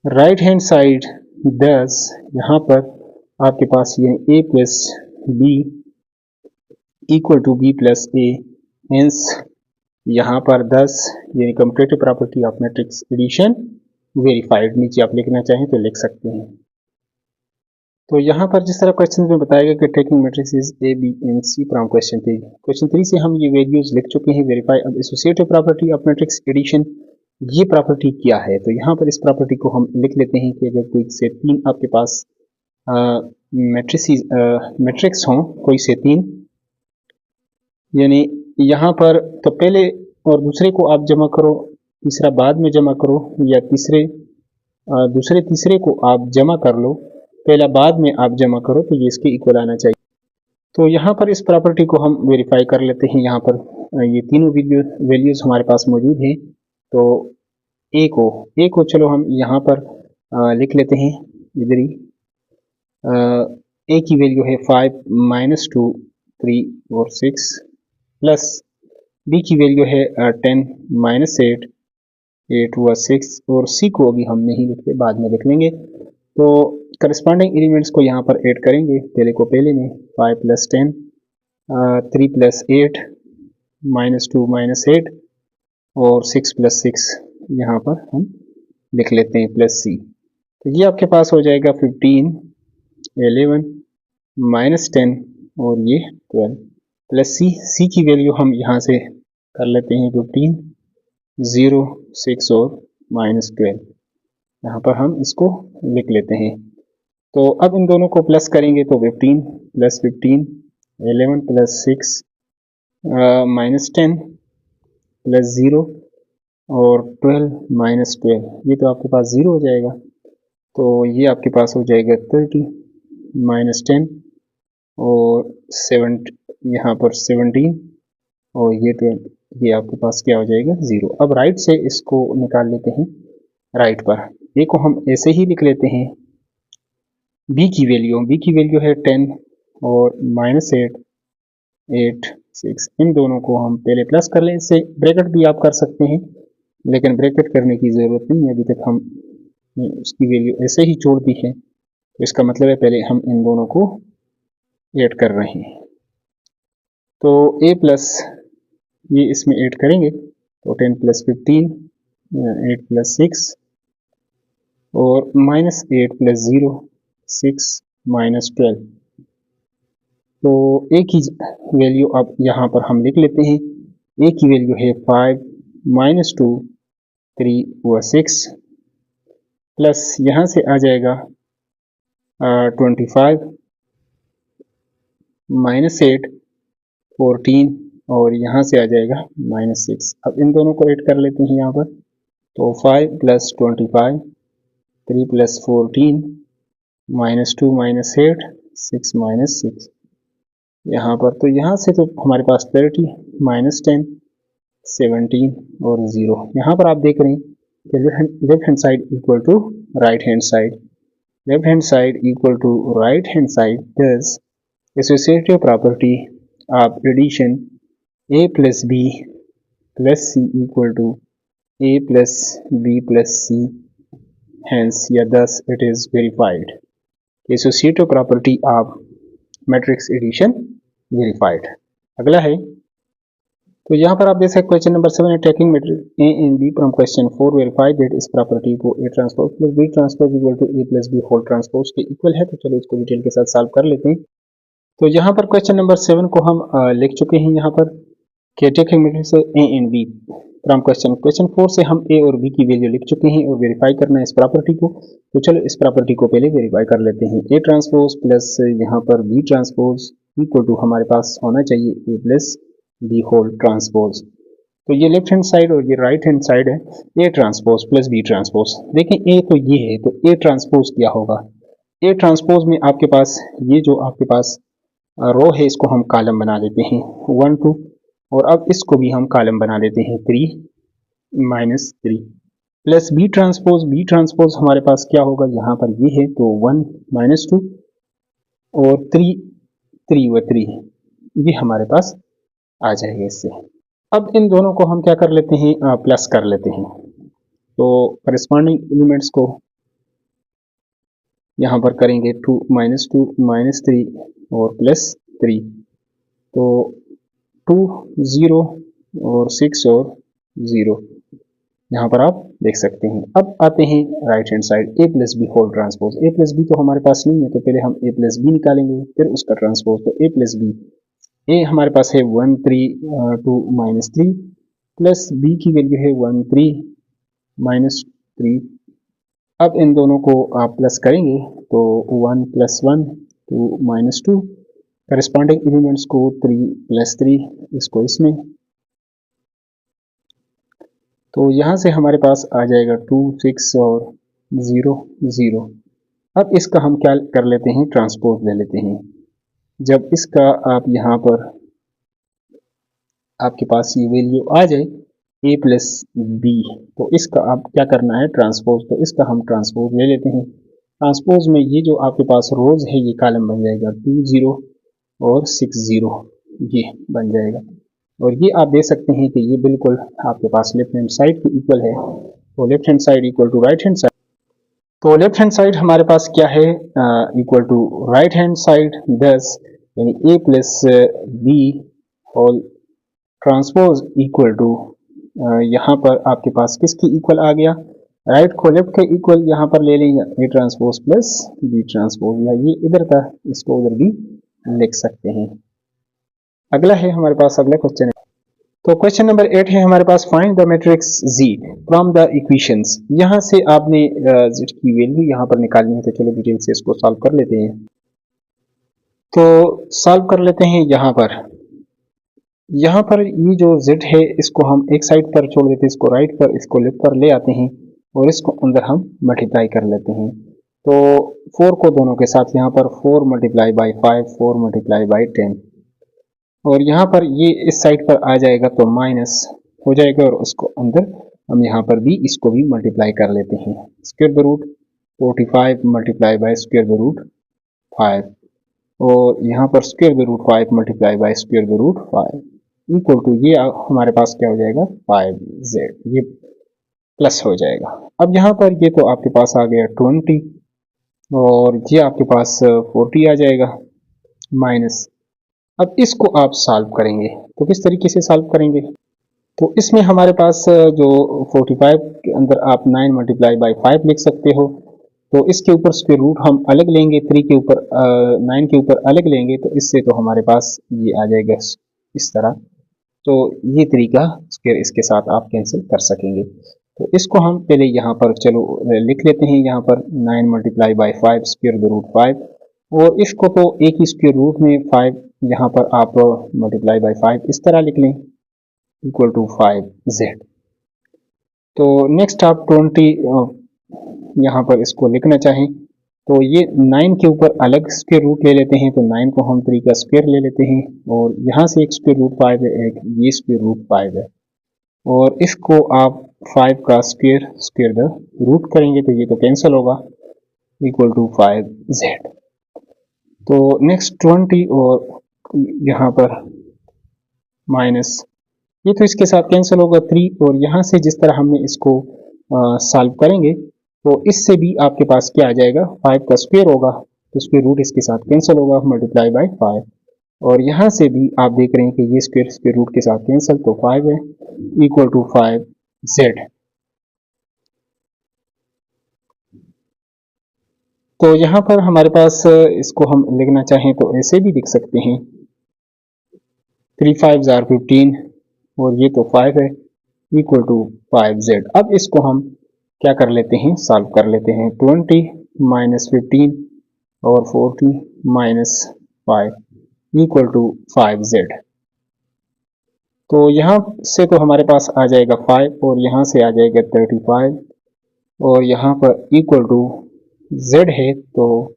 right hand side. 10 यहाँ पर आपके पास ये a plus B equal to B plus A, hence यहाँ पर 10 यानी commutative property of matrix addition verified. नीचे आप लिखना चाहें तो लिख सकते हैं। तो यहाँ पर जिस तरह क्वेश्चन में बताया गया कि taking matrices A B and C from question 3, question 3 से हम ये वैल्यूज लिख चुके हैं। वेरीफाई अब associative property of matrix addition, ये प्रॉपर्टी क्या है, तो यहाँ पर इस प्रॉपर्टी को हम लिख लेते हैं कि अगर कोई से 3 आपके पास मैट्रिक्स हों, कोई से 3, यानी यहाँ पर तो पहले और दूसरे को आप जमा करो, तीसरा बाद में जमा करो, या दूसरे तीसरे को आप जमा कर लो, पहला बाद में आप जमा करो, तो ये इसके इक्वल आना चाहिए। तो यहाँ पर इस प्रॉपर्टी को हम वेरीफाई कर लेते हैं। यहाँ पर ये तीनों वैल्यूज हमारे पास मौजूद हैं। तो ए को चलो हम यहाँ पर लिख लेते हैं, इधर ही ए की वैल्यू है 5 माइनस 2 3 और 6 प्लस बी की वैल्यू है 10 माइनस 8 8 व 6 और सी को अभी हम नहीं लिखते, बाद में लिख लेंगे। तो करस्पॉन्डिंग एलिमेंट्स को यहाँ पर ऐड करेंगे, पहले को पहले में 5 प्लस 10 3 प्लस 8 माइनस 2 माइनस 8 और 6 प्लस 6 यहाँ पर हम लिख लेते हैं प्लस सी। तो ये आपके पास हो जाएगा 15 11 माइनस 10 और ये 12 प्लस सी की वैल्यू हम यहाँ से कर लेते हैं 15 0 6 और माइनस 12, यहाँ पर हम इसको लिख लेते हैं। तो अब इन दोनों को प्लस करेंगे तो 15 प्लस 15 11 प्लस 6 माइनस 10 प्लस 0 और 12 माइनस 12, ये तो आपके पास 0 हो जाएगा। तो ये आपके पास हो जाएगा 30 माइनस 10 और 7 यहाँ पर 17 और ये 12, ये आपके पास क्या हो जाएगा 0। अब राइट से इसको निकाल लेते हैं राइट पर। ए को हम ऐसे ही लिख लेते हैं। बी की वैल्यू है 10 और माइनस 8 8 6, इन दोनों को हम पहले प्लस कर लें। इससे ब्रैकेट भी आप कर सकते हैं, लेकिन ब्रैकेट करने की ज़रूरत नहीं है, अभी तक हम उसकी वैल्यू ऐसे ही छोड़ दी है। तो इसका मतलब है पहले हम इन दोनों को ऐड कर रहे हैं। तो a प्लस ये इसमें ऐड करेंगे तो 10 प्लस 15 8 प्लस 6 और माइनस 8 प्लस 0 6 माइनस 12। तो एक ही वैल्यू अब यहाँ पर हम लिख लेते हैं। एक ही वैल्यू है 5 माइनस 2 3 व 6 प्लस यहाँ से आ जाएगा 25 माइनस 8 14 और यहाँ से आ जाएगा माइनस 6। अब इन दोनों को ऐड कर लेते हैं यहाँ पर। तो 5 plus 25 3 plus 14 minus 2 minus 8 6 minus 6 यहाँ पर। तो यहाँ से तो हमारे पास 30 माइनस 10 17 और 0। यहाँ पर आप देख रहे हैं कि left hand side equal to right hand side, left hand side equal to right hand side, thus associative property of addition a plus b plus c equal to a plus b plus c, hence या thus it is verified. Associative property of matrix addition verified. अगला है तो यहाँ पर आप देख सकते question number 7 है taking matrix a and b from question 4 verify that its property को a transpose plus b transpose equal to a plus b whole transpose के इक्वल है। तो चलो इसको डिटेल के साथ सॉल्व कर लेते हैं। तो यहाँ पर क्वेश्चन नंबर 7 को हम लिख चुके हैं यहाँ पर कि taking matrix A and B from question 4 से हम ए और बी की वैल्यू लिख चुके हैं और वेरीफाई करना है इस प्रॉपर्टी को। तो चलो इस प्रॉपर्टी को पहले वेरीफाई कर लेते हैं। ए ट्रांसपोज प्लस यहाँ पर बी ट्रांसपोज इक्वल टू हमारे पास होना चाहिए ए प्लस बी होल ट्रांसपोज। तो ये लेफ्ट हैंड साइड और ये राइट हैंड साइड है A transpose plus B transpose. देखें ए तो ये है तो ए ट्रांसपोज क्या होगा। ए ट्रांसपोज में आपके पास ये जो आपके पास रो है इसको हम कॉलम बना देते हैं 1 2 और अब इसको भी हम कॉलम बना देते हैं 3 माइनस 3 प्लस बी ट्रांसपोज हमारे पास क्या होगा यहाँ पर ये है तो 1 माइनस 2 और 3 व 3 ये हमारे पास आ जाएगा इससे। अब इन दोनों को हम क्या कर लेते हैं प्लस कर लेते हैं। तो करस्पॉन्डिंग एलिमेंट्स को यहाँ पर करेंगे 2 माइनस 3 और प्लस 3 तो 2 0 और 6 और 0 यहाँ पर आप देख सकते हैं। अब आते हैं राइट हैंड साइड ए प्लस बी होल ट्रांसपोज। ए प्लस बी तो हमारे पास नहीं है तो पहले हम ए प्लस बी निकालेंगे फिर उसका ट्रांसपोज। तो ए प्लस बी ए हमारे पास है 1 3 2 माइनस 3 प्लस बी की वैल्यू है 1 3 माइनस 3। अब इन दोनों को आप प्लस करेंगे तो 1 प्लस 1 2 माइनस 2 करस्पॉन्डिंग एलिमेंट्स को 3 प्लस 3 इसको इसमें। तो यहाँ से हमारे पास आ जाएगा 2 6 और 0 0। अब इसका हम क्या कर लेते हैं ट्रांसपोज ले लेते हैं। जब इसका आप यहाँ पर आपके पास ये वैल्यू आ जाए a प्लस बी तो इसका आप क्या करना है ट्रांसपोज। तो इसका हम ट्रांसपोज ले लेते हैं। ट्रांसपोज में ये जो आपके पास रोज है ये कॉलम बन जाएगा 2 0 और 6 0 ये बन जाएगा और ये आप देख सकते हैं कि ये बिल्कुल आपके पास लेफ्ट हैंड साइड के इक्वल है। तो left hand side equal to right hand side. तो लेफ्ट हैंड साइड हमारे पास क्या है equal to right hand side 10 यानी a plus B whole transpose equal to यहाँ पर आपके पास किसकी इक्वल आ गया राइट को लेफ्ट के इक्वल यहाँ पर ले लेंगे A transpose plus B transpose या ये इधर का इसको उधर भी लिख सकते हैं। अगला है हमारे पास अगला क्वेश्चन है। तो क्वेश्चन नंबर 8 है हमारे पास find the matrix Z from the equations. यहाँ से आपने Z की वैल्यू यहाँ पर निकालनी है। तो चलो डिटेल से इसको सॉल्व कर लेते हैं। तो सॉल्व कर लेते हैं यहाँ पर ये जो Z है इसको हम एक साइड पर छोड़ देते हैं, इसको राइट पर इसको लेफ्ट पर ले आते हैं और इसको अंदर हम मल्टीप्लाई कर लेते हैं। तो 4 को दोनों के साथ यहाँ पर 4 मल्टीप्लाई बाई 5 4 मल्टीप्लाई बाई 10 और यहाँ पर ये इस साइड पर आ जाएगा तो माइनस हो जाएगा और उसको अंदर हम यहाँ पर भी इसको भी मल्टीप्लाई कर लेते हैं। Square the root 45 multiply by square the root 5 और यहाँ पर square the root 5 multiply by square the root 5 equal to ये हमारे पास क्या हो जाएगा 5z ये प्लस हो जाएगा। अब यहाँ पर ये तो आपके पास आ गया 20 और ये आपके पास 40 आ जाएगा माइनस। अब इसको आप सॉल्व करेंगे तो किस तरीके से सॉल्व करेंगे? तो इसमें हमारे पास जो 45 के अंदर आप 9 मल्टीप्लाई बाई 5 लिख सकते हो। तो इसके ऊपर स्क्वायर रूट हम अलग लेंगे, 3 के ऊपर 9 के ऊपर अलग लेंगे, तो इससे तो हमारे पास ये आ जाएगा इस तरह। तो ये तरीका स्क्वायर इसके साथ आप कैंसिल कर सकेंगे। तो इसको हम पहले यहाँ पर चलो लिख लेते हैं, यहाँ पर 9 multiply by 5 square the root 5, और इसको तो एक ही स्क्वायर रूट में 5 यहाँ पर आप मल्टीप्लाई बाई 5 इस तरह लिख लें इक्वल टू 5z। तो नेक्स्ट आप 20 यहाँ पर इसको लिखना चाहें तो ये 9 के ऊपर अलग स्क्वायर रूट ले लेते हैं, तो 9 को हम 3 का स्क्वायर ले लेते हैं, और यहाँ से एक स्क्वायर रूट 5 है, एक ये स्क्वायर रूट 5 है, और इसको आप 5 का स्क्वायर द रूट करेंगे तो ये तो कैंसिल होगा इक्वल टू 5z। तो नेक्स्ट 20 और यहाँ पर माइनस, ये तो इसके साथ कैंसिल होगा 3, और यहाँ से जिस तरह हमने इसको सॉल्व करेंगे तो इससे भी आपके पास क्या आ जाएगा, 5 का स्क्वायर होगा, तो स्क्वायर रूट इसके साथ कैंसिल होगा मल्टीप्लाई बाई 5, और यहाँ से भी आप देख रहे हैं कि ये स्क्वायर रूट के साथ कैंसिल, तो 5 है इक्वल टू 5z। तो यहाँ पर हमारे पास इसको हम लिखना चाहें तो ऐसे भी लिख सकते हैं 3 5 are 15, और ये तो 5 है इक्वल टू 5z। अब इसको हम क्या कर लेते हैं, सॉल्व कर लेते हैं। 20 माइनस 15 और 40 माइनस 5 इक्वल टू 5z। तो यहाँ से तो हमारे पास आ जाएगा 5, और यहाँ से आ जाएगा 35, और यहाँ पर इक्वल टू z है, तो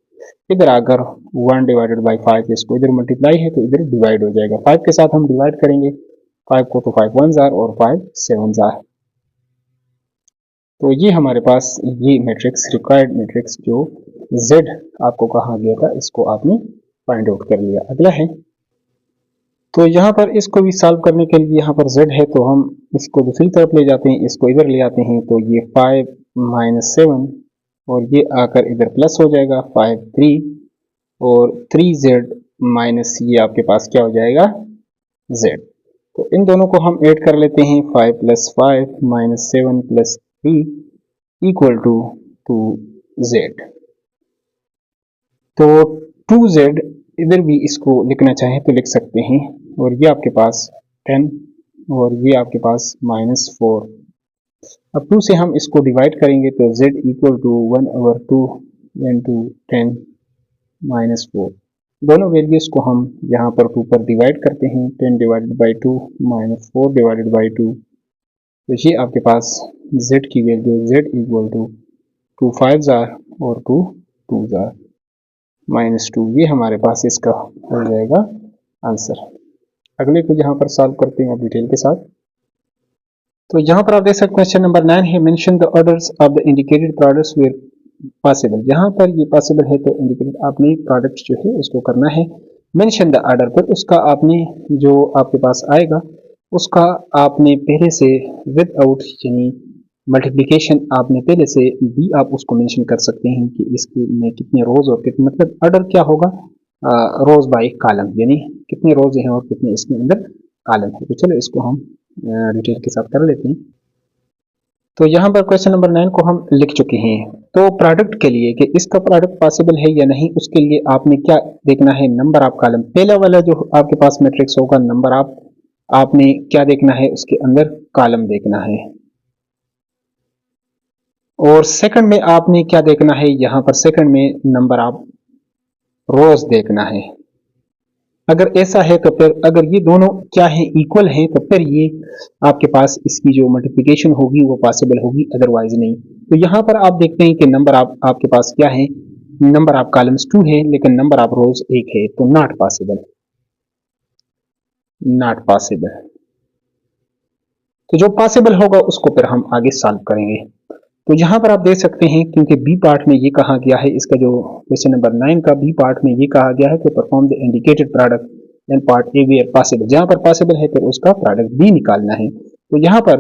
इधर आकर 1 डिवाइडेड बाई 5, इसको इधर मल्टीप्लाई है तो इधर डिवाइड हो जाएगा, 5 के साथ हम डिवाइड करेंगे 5 को, तो 5 1s are और 5 7s are। तो ये हमारे पास ये मैट्रिक्स, रिक्वायर्ड मैट्रिक्स जो z आपको कहा गया था, इसको आपने फाइंड आउट कर लिया। अगला है, तो यहाँ पर इसको भी सॉल्व करने के लिए यहाँ पर z है, तो हम इसको दूसरी तरफ ले जाते हैं, इसको इधर ले आते हैं, तो ये 5 माइनस 7, और ये आकर इधर प्लस हो जाएगा 5 3, और 3z माइनस ये आपके पास क्या हो जाएगा z। तो इन दोनों को हम ऐड कर लेते हैं, 5 plus 5 minus 7 plus 3 equal to 2z। तो 2z इधर भी इसको लिखना चाहें तो लिख सकते हैं, और ये आपके पास 10, और ये आपके पास माइनस 4। अब 2 से हम इसको डिवाइड करेंगे तो z equal to 1/2 into 10 minus 4। दोनों वैल्यूज को हम यहाँ पर 2 पर डिवाइड करते हैं, 10 divided by 2 minus 4 divided by 2, तो ये आपके पास z की value z equal to 2 5s are और 2 2s are माइनस 2, ये हमारे पास इसका हो जाएगा आंसर। अगले को यहाँ पर सॉल्व करते हैं डिटेल के साथ। तो यहाँ पर आप देख सकते हैं क्वेश्चन नंबर 9 है, mention the orders of the indicated products where possible. यहाँ पर ये पॉसिबल है तो इंडिकेटेड आपने प्रोडक्ट जो है उसको करना है मेंशन द ऑर्डर पर, उसका आपने जो आपके पास आएगा उसका आपने पहले से विदाउट यानी मल्टीप्लिकेशन आपने पहले से भी आप उसको मेंशन कर सकते हैं कि इसके में कितने रोज और कितने, मतलब ऑर्डर क्या होगा, रोज बाय कॉलम, यानी कितने रोज हैं और कितने इसके अंदर कॉलम है। तो चलो इसको हम डिटेल के साथ कर लेते हैं। तो यहाँ पर क्वेश्चन नंबर 9 को हम लिख चुके हैं। तो प्रोडक्ट के लिए कि इसका प्रोडक्ट पॉसिबल है या नहीं, उसके लिए आपने क्या देखना है, नंबर ऑफ कॉलम। पहला वाला जो आपके पास मैट्रिक्स होगा नंबर ऑफ, आपने क्या देखना है, उसके अंदर कॉलम देखना है। और सेकंड में आपने क्या देखना है, यहाँ पर सेकंड में नंबर ऑफ रोज देखना है। अगर ऐसा है तो फिर अगर ये दोनों क्या है, इक्वल हैं, तो फिर ये आपके पास इसकी जो मल्टीप्लिकेशन होगी वो पॉसिबल होगी, अदरवाइज नहीं। तो यहाँ पर आप देखते हैं कि नंबर ऑफ आपके पास क्या है, नंबर ऑफ कॉलम्स 2 है लेकिन नंबर ऑफ रोज 1 है, तो नॉट पॉसिबल, नॉट पॉसिबल। तो जो पॉसिबल होगा उसको फिर हम आगे सॉल्व करेंगे। तो यहाँ पर आप देख सकते हैं क्योंकि बी पार्ट में ये कहा गया है, इसका जो क्वेश्चन नंबर 9 का बी पार्ट में ये कहा गया है कि perform the indicated product and part A where possible, जहाँ पर पॉसिबल है फिर उसका प्रोडक्ट बी निकालना है। तो यहाँ पर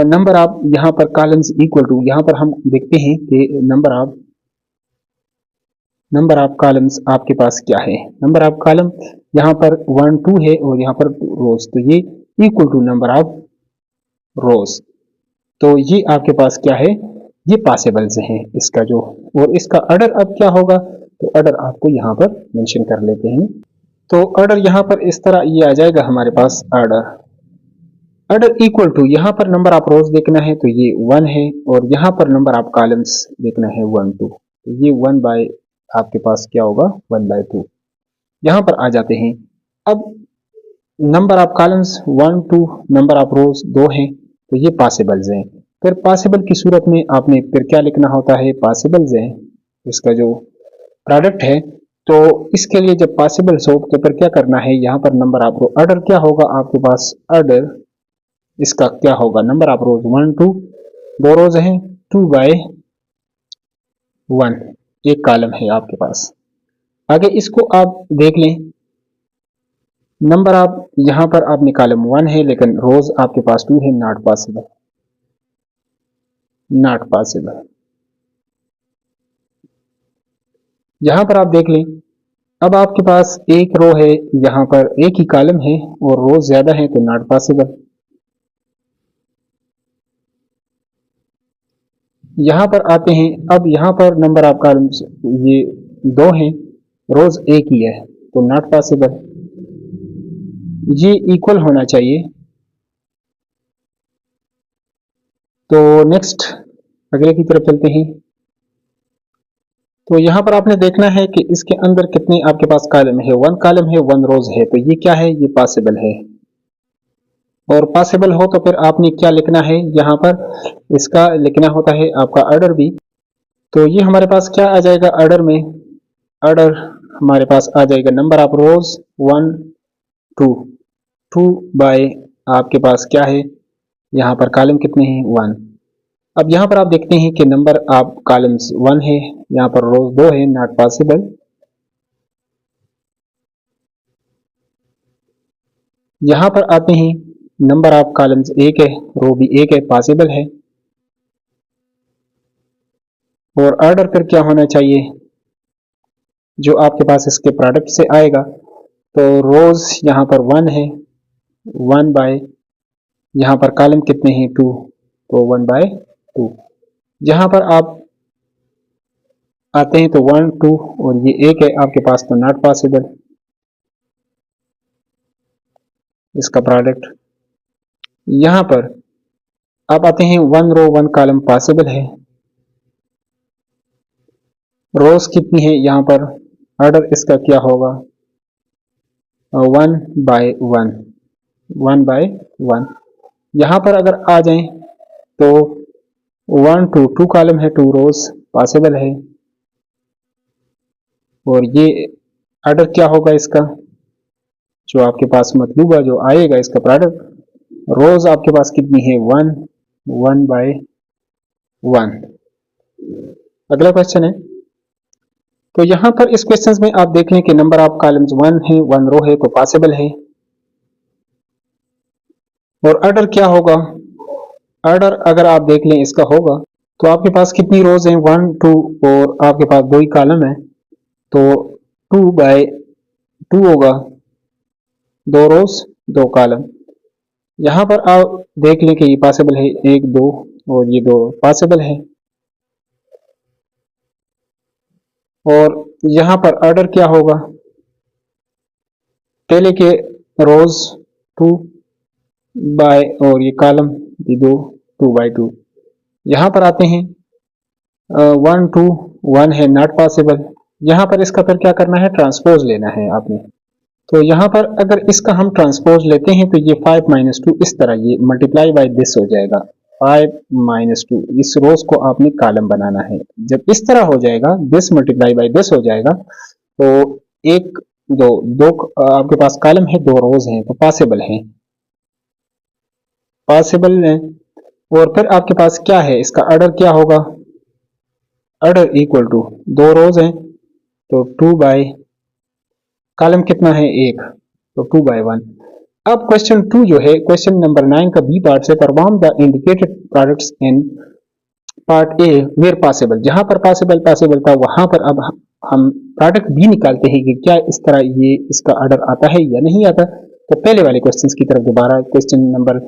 नंबर ऑफ, यहाँ पर कॉलम्स इक्वल टू, यहाँ पर हम देखते हैं कि number of number of columns आपके पास क्या है, नंबर ऑफ कॉलम यहाँ पर 1 2 है और यहाँ पर रोज, तो ये equal to number of rows. तो ये आपके पास क्या है, ये पॉसिबल्स हैं इसका जो, और इसका ऑर्डर अब क्या होगा, तो ऑर्डर आपको यहाँ पर मेंशन कर लेते हैं। तो ऑर्डर यहाँ पर इस तरह ये आ जाएगा हमारे पास, ऑर्डर इक्वल टू, यहाँ पर नंबर ऑफ रोज देखना है तो ये 1 है, और यहाँ पर नंबर ऑफ कॉलम्स देखना है 1 2, तो ये 1 बाय आपके पास क्या होगा 1 बाय 2। यहाँ पर आ जाते हैं, अब number of columns 1 2, number of रोज 2 हैं, तो ये पॉसिबल्स हैं। फिर पॉसिबल की सूरत में आपने फिर क्या लिखना होता है, पॉसिबल्स है इसका जो प्रोडक्ट है, तो इसके लिए जब पॉसिबल्स हो तो फिर क्या करना है, यहाँ पर नंबर ऑफ रो, ऑर्डर क्या होगा आपके पास, ऑर्डर इसका क्या होगा, नंबर ऑफ रोज 1 2, 2 रोज हैं, 2 बाय 1 एक कॉलम है आपके पास। आगे इसको आप देख लें, नंबर ऑफ यहाँ पर आपने कॉलम 1 है लेकिन रोज आपके पास 2 है, नॉट पॉसिबल, नॉट पॉसिबल। यहां पर आप देख लें, अब आपके पास एक रो है, यहां पर एक ही कॉलम है और रोज ज्यादा है, तो नॉट पॉसिबल। यहां पर आते हैं, अब यहां पर नंबर ऑफ कॉलम्स ये 2 हैं, रोज एक ही है, तो नॉट पॉसिबल। ये इक्वल होना चाहिए। तो नेक्स्ट अगले की तरफ चलते हैं। तो यहां पर आपने देखना है कि इसके अंदर कितने आपके पास कॉलम है, 1 कॉलम है 1 रोज है, तो ये क्या है, ये पॉसिबल है। और पॉसिबल हो तो फिर आपने क्या लिखना है, यहाँ पर इसका लिखना होता है आपका ऑर्डर भी। तो ये हमारे पास क्या आ जाएगा ऑर्डर में, ऑर्डर हमारे पास आ जाएगा नंबर ऑफ रोज 1 2, 2 बाय आपके पास क्या है, यहाँ पर कॉलम कितने हैं 1। अब यहाँ पर आप देखते हैं कि नंबर ऑफ कॉलम्स 1 है, यहाँ पर रोज 2 है, नॉट पॉसिबल। यहाँ पर आते हैं, नंबर ऑफ कॉलम्स 1 है, रो भी 1 है, पॉसिबल है। और ऑर्डर फिर क्या होना चाहिए, जो आपके पास इसके प्रोडक्ट से आएगा, तो रोज यहाँ पर 1 है, 1 बाय यहाँ पर कॉलम कितने हैं 2, तो 1 बाय 2। यहाँ पर आप आते हैं तो 1 2 और ये 1 है आपके पास, तो नॉट पॉसिबल इसका प्रोडक्ट। यहाँ पर आप आते हैं 1 रो 1 कॉलम पॉसिबल है, रोज कितनी है यहाँ पर, ऑर्डर इसका क्या होगा 1 बाय 1, 1 बाय 1। यहाँ पर अगर आ जाएं तो 1 2, 2 कॉलम है 2 रोज पॉसिबल है। और ये ऑर्डर क्या होगा इसका, जो आपके पास मतलूबा जो आएगा इसका प्रोडक्ट, रोज आपके पास कितनी है 1, 1 बाय 1। अगला क्वेश्चन है, तो यहां पर इस क्वेश्चन में आप देख लें कि नंबर ऑफ कॉलम्स 1 है 1 रो है, तो पॉसिबल है। और ऑर्डर क्या होगा, ऑर्डर अगर आप देख लें इसका होगा, तो आपके पास कितनी रोज हैं 1 2, और आपके पास 2 ही कॉलम है, तो 2 बाय 2 होगा, 2 रोज 2 कॉलम। यहां पर आप देख लें कि ये पॉसिबल है 1 2, और ये 2 पॉसिबल है। और यहां पर ऑर्डर क्या होगा, पहले के रोज 2 बाय और ये कॉलम ये 2, 2 बाय 2। यहां पर आते हैं 1 2 1 है, नॉट पॉसिबल। यहां पर इसका फिर क्या करना है, ट्रांसपोज लेना है आपने। तो यहां पर अगर इसका हम ट्रांसपोज लेते हैं तो ये 5 - 2 इस तरह ये मल्टीप्लाई बाय दिस हो जाएगा, 5 - 2 इस रोज को आपने कॉलम बनाना है। जब इस तरह हो जाएगा, दिस मल्टीप्लाई बाय दिस हो जाएगा, तो 1 2 2 आपके पास कॉलम है 2 रोज हैं, तो पॉसिबल है, पॉसिबल है। और फिर आपके पास क्या है, इसका ऑर्डर क्या होगा, ऑर्डर इक्वल टू 2 रोज हैं, तो 2 बाय कॉलम कितना है 1, तो 2 बाय 1। अब क्वेश्चन 2 जो है, क्वेश्चन नंबर 9 का बी पार्ट से, perform the indicated products in part A where possible. जहां पर पॉसिबल था वहां पर अब हम प्रोडक्ट भी निकालते हैं कि क्या इस तरह ये इसका ऑर्डर आता है या नहीं आता। तो पहले वाले क्वेश्चन की तरफ दोबारा, क्वेश्चन नंबर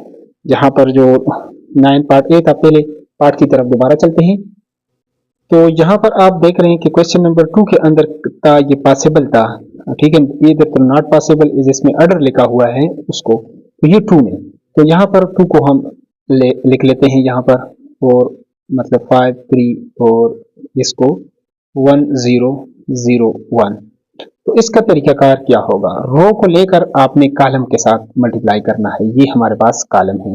जहां पर जो 9 पार्ट ए था, पहले पार्ट की तरफ दोबारा चलते हैं। तो यहाँ पर आप देख रहे हैं कि क्वेश्चन नंबर 2 के अंदर था ये पॉसिबल था, ठीक है, इधर तो नॉट पॉसिबल जिसमें ऑर्डर लिखा हुआ है उसको, तो ये ट्रू में, तो यहाँ पर 2 को हम लिख लेते हैं यहाँ पर, और मतलब 5 3 और इसको 1 0 0 1। तो इसका तरीकाकार क्या होगा, रो को लेकर आपने कॉलम के साथ मल्टीप्लाई करना है। ये हमारे पास कॉलम है,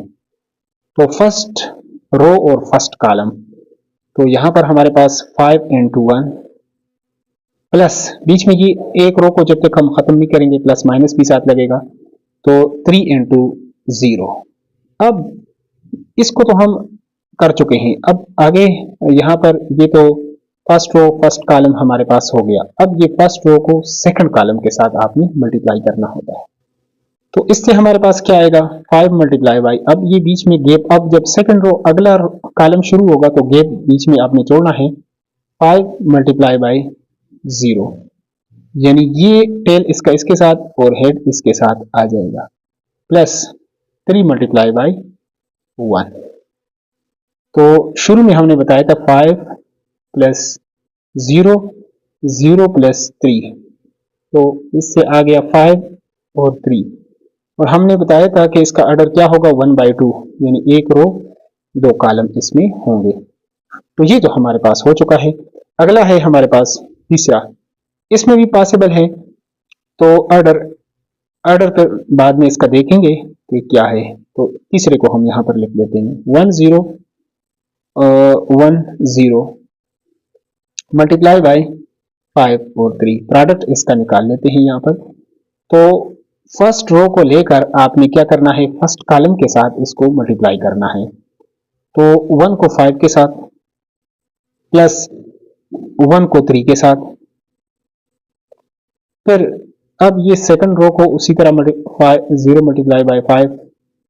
तो फर्स्ट रो और फर्स्ट कॉलम, तो यहां पर हमारे पास 5 into 1 प्लस बीच में ये एक रो को जब तक हम खत्म नहीं करेंगे प्लस माइनस भी साथ लगेगा, तो 3 into 0। अब इसको तो हम कर चुके हैं, अब आगे यहां पर ये तो फर्स्ट रो फर्स्ट कॉलम हमारे पास हो गया। अब ये फर्स्ट रो को सेकंड कॉलम के साथ आपने मल्टीप्लाई करना होता है। तो इससे हमारे पास क्या आएगा, 5 मल्टीप्लाई बाई, अब ये बीच में गैप, अब जब सेकंड रो अगला कॉलम शुरू होगा तो गैप बीच में आपने जोड़ना है, 5 मल्टीप्लाई बाई 0, यानी ये टेल इसका इसके साथ और हेड इसके साथ आ जाएगा, प्लस 3 मल्टीप्लाई बाई 1। तो शुरू में हमने बताया था 5 प्लस 0 0 प्लस 3, तो इससे आ गया 5 और 3, और हमने बताया था कि इसका ऑर्डर क्या होगा 1/2, यानी एक रो 2 कॉलम इसमें होंगे। तो ये तो हमारे पास हो चुका है। अगला है हमारे पास तीसरा, इसमें भी पॉसिबल है, तो ऑर्डर के बाद में इसका देखेंगे कि क्या है। तो तीसरे को हम यहाँ पर लिख लेते हैं 1 0 1 0 मल्टीप्लाई बाय 5 और 3, प्रोडक्ट इसका निकाल लेते हैं यहाँ पर। तो फर्स्ट रो को लेकर आपने क्या करना है, फर्स्ट कॉलम के साथ इसको मल्टीप्लाई करना है, तो 1 को 5 के साथ प्लस 1 को 3 के साथ, फिर अब ये सेकंड रो को उसी तरह 0 मल्टीप्लाई बाय 5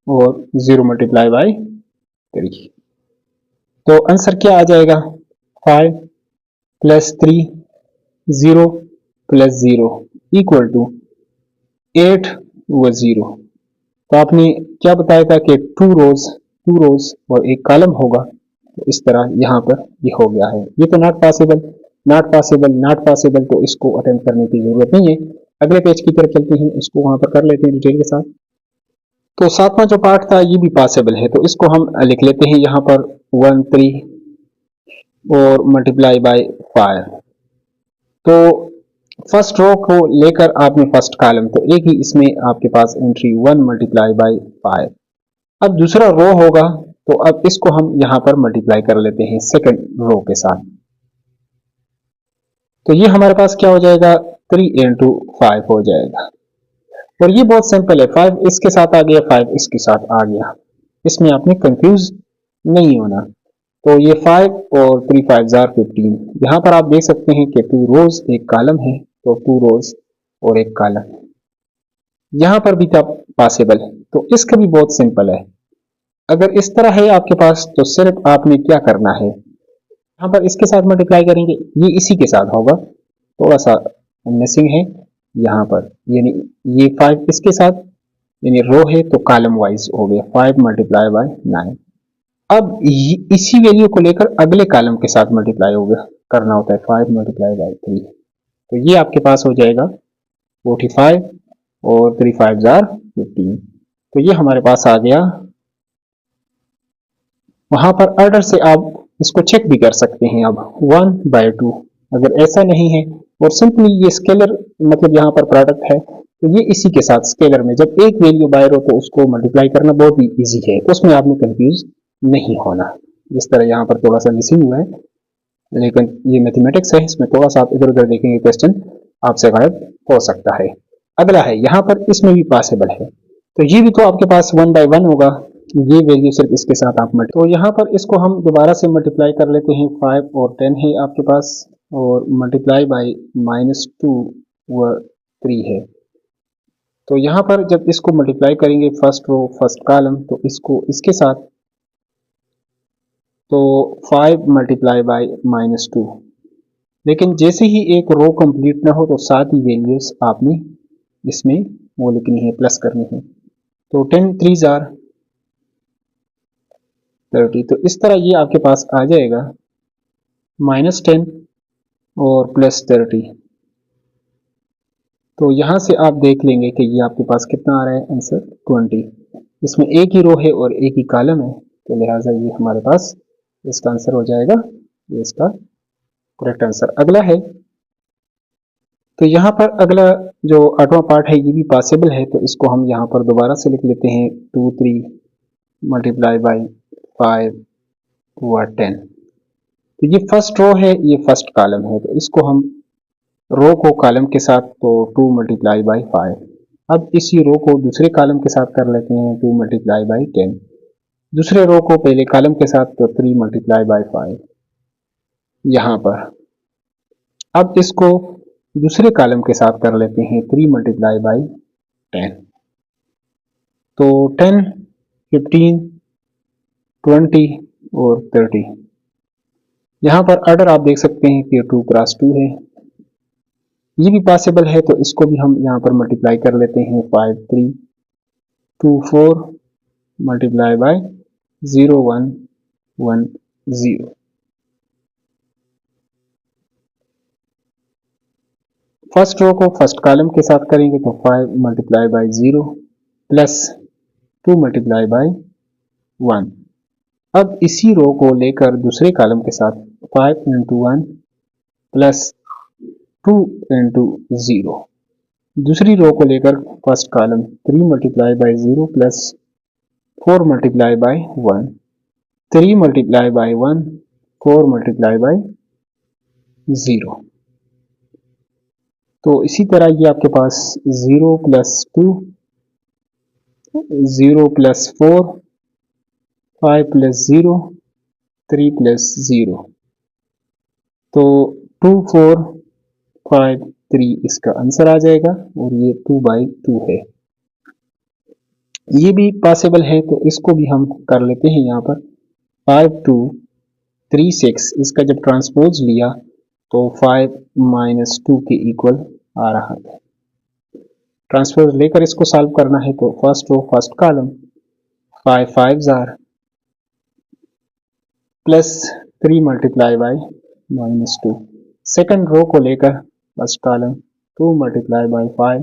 और 0 मल्टीप्लाई बाय 3, तो आंसर क्या आ जाएगा, 5 प्लस 3 0 प्लस 0 इक्वल टू 8 व 0। तो आपने क्या बताया था कि 2 रोज और एक कॉलम होगा, तो इस तरह यहाँ पर ये हो गया है। ये तो not possible not possible not possible, तो इसको अटेम्प्ट करने की जरूरत नहीं है। अगले पेज की तरफ चलते हैं, इसको वहां पर कर लेते हैं डिटेल के साथ। तो सातवां जो पार्ट था ये भी पॉसिबल है, तो इसको हम लिख लेते हैं यहाँ पर 1 3 और मल्टीप्लाई बाय 5। तो फर्स्ट रो को लेकर आपने फर्स्ट कॉलम, तो एक ही इसमें आपके पास एंट्री 1 मल्टीप्लाई बाय 5। अब दूसरा रो होगा, तो अब इसको हम यहां पर मल्टीप्लाई कर लेते हैं सेकंड रो के साथ, तो ये हमारे पास क्या हो जाएगा, 3 into 5 हो जाएगा। और ये बहुत सिंपल है, 5 इसके साथ आ गया 5 इसके साथ आ गया, इसमें आपने कंफ्यूज नहीं होना। तो ये 5 और 3 5 15, यहां पर आप देख सकते हैं कि 2 रोज एक कॉलम है, तो 2 रोज और एक कॉलम, यहां पर भी था पॉसिबल। तो इसका भी बहुत सिंपल है, अगर इस तरह है आपके पास तो सिर्फ आपने क्या करना है, यहाँ पर इसके साथ मल्टीप्लाई करेंगे, ये इसी के साथ होगा, थोड़ा सा मिसिंग है यहाँ पर, यानी ये 5 इसके साथ, यानी रो है तो कॉलम वाइज हो गया 5 मल्टीप्लाई बाय 9। अब इसी वैल्यू को लेकर अगले कॉलम के साथ मल्टीप्लाई होगा, करना होता है 5 मल्टीप्लाई बाय 3, तो ये आपके पास हो जाएगा 45 और 3 5 15, तो ये हमारे पास आ गया। वहां पर ऑर्डर से आप इसको चेक भी कर सकते हैं, अब 1/2 अगर ऐसा नहीं है, और सिंपली ये स्केलर मतलब यहाँ पर प्रोडक्ट है, तो ये इसी के साथ स्केलर में जब एक वैल्यू बाहर हो तो उसको मल्टीप्लाई करना बहुत ही इजी है, उसमें आपने कंफ्यूज नहीं होना। इस तरह यहाँ पर थोड़ा सा मिसिंग हुआ है, लेकिन ये मैथमेटिक्स है, इसमें थोड़ा सा आप इधर उधर देखेंगे क्वेश्चन आपसे गायब हो सकता है। अगला है यहाँ पर, इसमें भी पॉसिबल है, तो ये भी तो आपके पास 1/1 होगा, ये वैल्यू सिर्फ इसके साथ आप तो यहाँ पर इसको हम दोबारा से मल्टीप्लाई कर लेते हैं, 5 और 10 है आपके पास, और मल्टीप्लाई बाय -2 व 3 है। तो यहाँ पर जब इसको मल्टीप्लाई करेंगे फर्स्ट रो फर्स्ट कॉलम, तो इसको इसके साथ, तो 5 मल्टीप्लाई बाय -2, लेकिन जैसे ही एक रो कंप्लीट ना हो तो साथ ही वैल्यूज आपने इसमें वो लिखनी है, प्लस करनी है। तो 10 3 आर 30। तो इस तरह ये आपके पास आ जाएगा -10 और +30। तो यहां से आप देख लेंगे कि ये आपके पास कितना आ रहा है आंसर 20। इसमें एक ही रो है और एक ही कॉलम है, तो लिहाजा ये हमारे पास इसका आंसर हो जाएगा, ये इसका करेक्ट आंसर। अगला है, तो यहाँ पर अगला जो 8वां पार्ट है ये भी पॉसिबल है, तो इसको हम यहाँ पर दोबारा से लिख लेते हैं 2 3 मल्टीप्लाई बाई 5 हुआ 10। तो ये फर्स्ट रो है, ये फर्स्ट कॉलम है, तो इसको हम रो को कॉलम के साथ तो 2 मल्टीप्लाई बाई 5। अब इसी रो को दूसरे कॉलम के साथ कर लेते हैं 2 मल्टीप्लाई बाई 10। दूसरे रो को पहले कॉलम के साथ तो 3 मल्टीप्लाई बाई 5 यहाँ पर। अब इसको दूसरे कॉलम के साथ कर लेते हैं 3 मल्टीप्लाई बाई 10। तो 10 15 20 और 30। यहाँ पर ऑर्डर आप देख सकते हैं कि 2 क्रॉस 2 है, ये भी पॉसिबल है, तो इसको भी हम यहाँ पर मल्टीप्लाई कर लेते हैं 5 3 2 4 मल्टीप्लाई बाई 0 1 1 0। फर्स्ट रो को फर्स्ट कॉलम के साथ करेंगे तो 5 multiply by 0 plus 2 multiply by 1। अब इसी रो को लेकर दूसरे कॉलम के साथ 5 इंटू 1 प्लस 2 इंटू 0। दूसरी रो को लेकर first column 3 multiply by 0 plus 4 multiply by 1, 3 multiply by 1 4 multiply by 0। तो इसी तरह ये आपके पास 0 प्लस 2 0 प्लस 4 5 प्लस 0 3 प्लस 0। तो 2 4 5 3 इसका आंसर आ जाएगा, और ये 2 बाई 2 है। ये भी पॉसिबल है, तो इसको भी हम कर लेते हैं यहाँ पर 5 2 3 6। इसका जब ट्रांसपोज लिया तो 5 माइनस 2 के इक्वल आ रहा है। ट्रांसपोज लेकर इसको सॉल्व करना है, तो फर्स्ट रो फर्स्ट कॉलम 5 5 आर plus 3 multiply by -2। Second row को लेकर first column 2 multiply by 5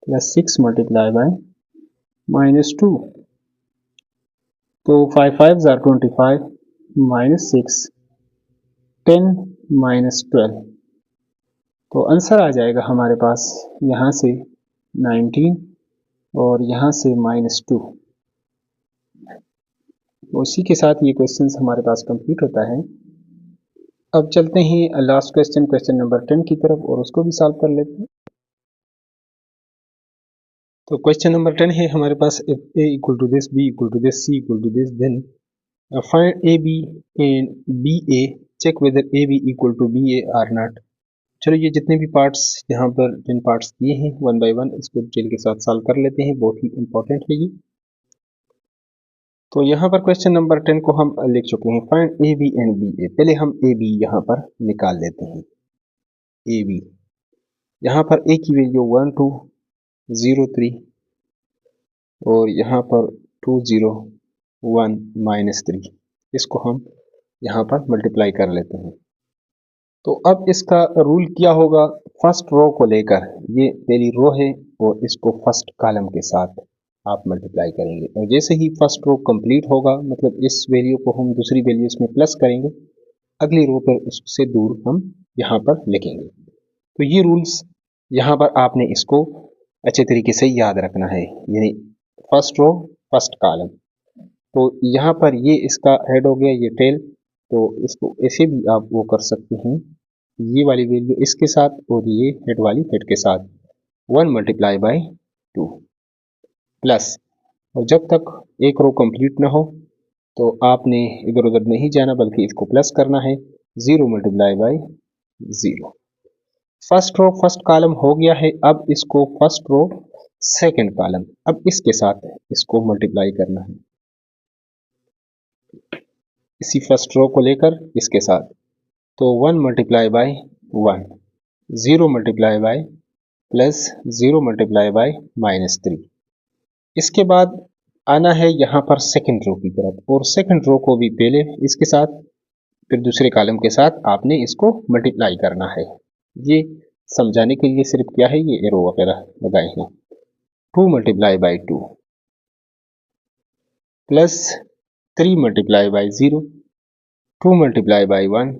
plus 6 multiply by -2। तो 5 5 आर 25 -6 10 -12। तो आंसर आ जाएगा हमारे पास यहाँ से 19 और यहाँ से -2। तो इसी के साथ ये क्वेश्चन हमारे पास कंप्लीट होता है। अब चलते हैं लास्ट क्वेश्चन, क्वेश्चन नंबर 10 की तरफ, और उसको भी सॉल्व कर लेते हैं। तो क्वेश्चन नंबर 10 है हमारे पास, if a equal to this, b equal to this, c equal to this, then find ab and ba, check whether ab equal to ba or not। चलो ये जितने भी पार्ट्स यहाँ पर 10 पार्ट्स दिए हैं वन बाय वन, इसको detail के साथ सॉल्व कर लेते हैं, बहुत ही इंपॉर्टेंट है ये। तो यहाँ पर क्वेश्चन नंबर 10 को हम लिख चुके हैं, find A B and B A. पहले हम ए बी यहाँ पर निकाल लेते हैं। ए बी यहाँ पर ए की वैल्यू 1 2 0 3 और यहाँ पर 2 0 1 -3। इसको हम यहाँ पर मल्टीप्लाई कर लेते हैं। तो अब इसका रूल क्या होगा, फर्स्ट रो को लेकर, ये पहली रो है और इसको फर्स्ट कॉलम के साथ आप मल्टीप्लाई करेंगे, और जैसे ही फर्स्ट रो कंप्लीट होगा, मतलब इस वैल्यू को हम दूसरी वैल्यू इसमें प्लस करेंगे, अगली रो पर उससे दूर हम यहाँ पर लिखेंगे। तो ये रूल्स यहाँ पर आपने इसको अच्छे तरीके से याद रखना है, यानी फर्स्ट रो फर्स्ट कॉलम। तो यहाँ पर ये इसका हेड हो गया, ये टेल, तो इसको ऐसे भी आप वो कर सकते हैं, ये वाली वैल्यू इसके साथ और ये हेड वाली हेड के साथ 1 मल्टीप्लाई बाई 2 प्लस, और जब तक एक रो कंप्लीट ना हो तो आपने इधर उधर नहीं जाना, बल्कि इसको प्लस करना है, 0 multiply by 0। First row first column हो गया है। अब इसको फर्स्ट रो सेकंड कॉलम, अब इसके साथ इसको मल्टीप्लाई करना है, इसी फर्स्ट रो को लेकर इसके साथ। तो 1 multiply by 1, 0 multiply bye plus 0 multiply bye -3। इसके बाद आना है यहाँ पर सेकंड रो की तरफ, और सेकंड रो को भी पहले इसके साथ फिर दूसरे कॉलम के साथ आपने इसको मल्टीप्लाई करना है। ये समझाने के लिए सिर्फ क्या है, ये एरो वगैरह लगाए हैं। 2 multiply by 2 plus 3 multiply by 0, 2 multiply by 1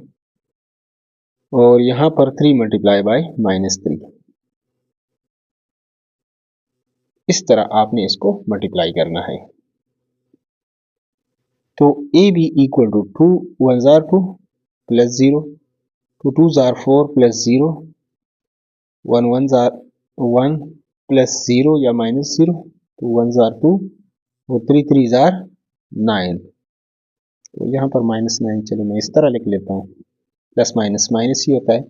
और यहाँ पर 3 मल्टीप्लाई बाय -3। इस तरह आपने इसको मल्टीप्लाई करना है। तो ए बी इक्वल टू 2 1 जार 2 प्लस 0, 2 2 जार 4 प्लस 0, 1 1 जार 1 प्लस 0 या -0, 2 1 जार 2 और 3 3 जार 9। तो यहाँ पर -9, चलो मैं इस तरह लिख लेता हूँ, प्लस माइनस माइनस ही होता है।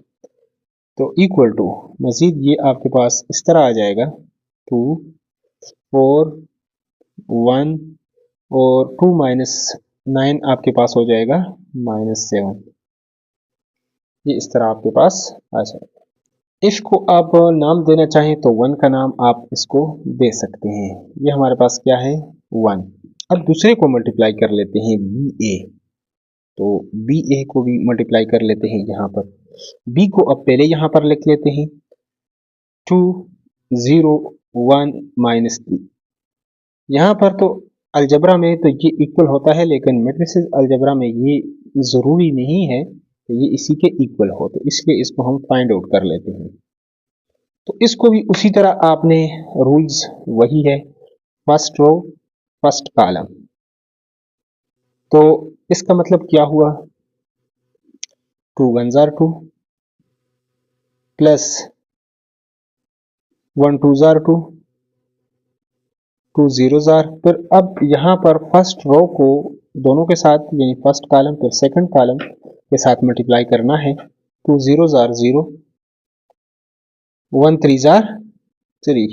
तो इक्वल टू मजीद ये आपके पास इस तरह आ जाएगा, 2 4 1 और 2 -9 आपके पास हो जाएगा -7। ये इस तरह आपके पास आ जाएगा। इसको आप नाम देना चाहें तो 1 का नाम आप इसको दे सकते हैं। ये हमारे पास क्या है, 1। अब दूसरे को मल्टीप्लाई कर लेते हैं, बी ए। तो बी ए को भी मल्टीप्लाई कर लेते हैं यहाँ पर। बी को अब पहले यहाँ पर लिख लेते हैं, 2 0 1 -3। यहाँ पर तो अलजबरा में तो ये इक्वल होता है, लेकिन मैट्रिसेस अलजबरा में ये ज़रूरी नहीं है कि ये इसी के इक्वल हो, तो इसलिए इसको हम फाइंड आउट कर लेते हैं। तो इसको भी उसी तरह आपने, रूल्स वही है, फर्स्ट रो फर्स्ट कॉलम। तो इसका मतलब क्या हुआ, 2 1 जार 2 प्लस 1 2 जार 2, 2 0 जार। फिर अब यहाँ पर फर्स्ट रो को दोनों के साथ, यानी फर्स्ट कॉलम फिर सेकंड कॉलम के साथ मल्टीप्लाई करना है। 2 0 जार 0, 1 3 जार 3।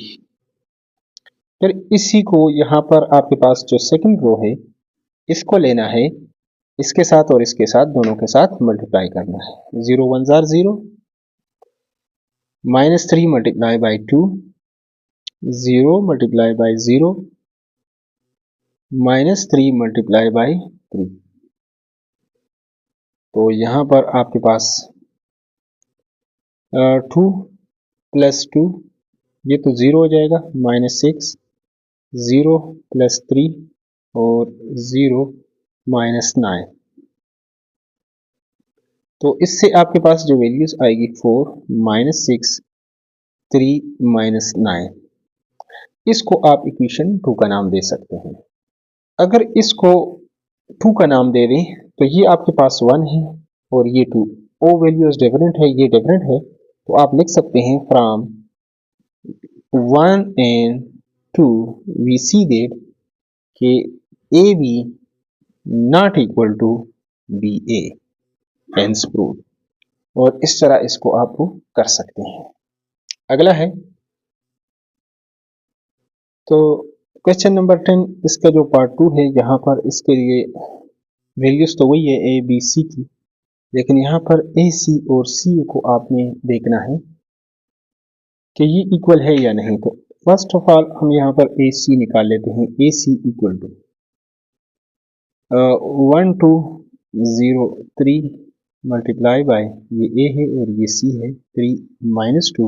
फिर इसी को यहाँ पर आपके पास जो सेकंड रो है, इसको लेना है, इसके साथ और इसके साथ दोनों के साथ मल्टीप्लाई करना है। 0 1 jar 0, -3 multiply by 2, 0 multiply by 0, -3 multiply by 3। तो यहाँ पर आपके पास 2 प्लस 2, ये तो 0 हो जाएगा, -6, 0 प्लस 3 और 0 -9। तो इससे आपके पास जो वैल्यूज आएगी 4 -6 3 -9। इसको आप इक्वेशन 2 का नाम दे सकते हैं। अगर इसको 2 का नाम दे दें तो ये आपके पास 1 है और ये 2, ओ वैल्यूज डिफरेंट है, ये डिफरेंट है, तो आप लिख सकते हैं from 1 and 2 we see that कि AB not equal to BA, hence proved। और इस तरह इसको आप कर सकते हैं। अगला है, तो क्वेश्चन नंबर 10, इसका जो पार्ट 2 है, यहाँ पर इसके लिए वैल्यूज तो वही है ए बी सी की, लेकिन यहाँ पर ए सी और सी को आपने देखना है कि ये इक्वल है या नहीं। तो फर्स्ट ऑफ ऑल हम यहाँ पर ए सी निकाल लेते हैं। ए C equal to 1 2 0 3 multiply by, ये ए है और ये सी है, 3 -2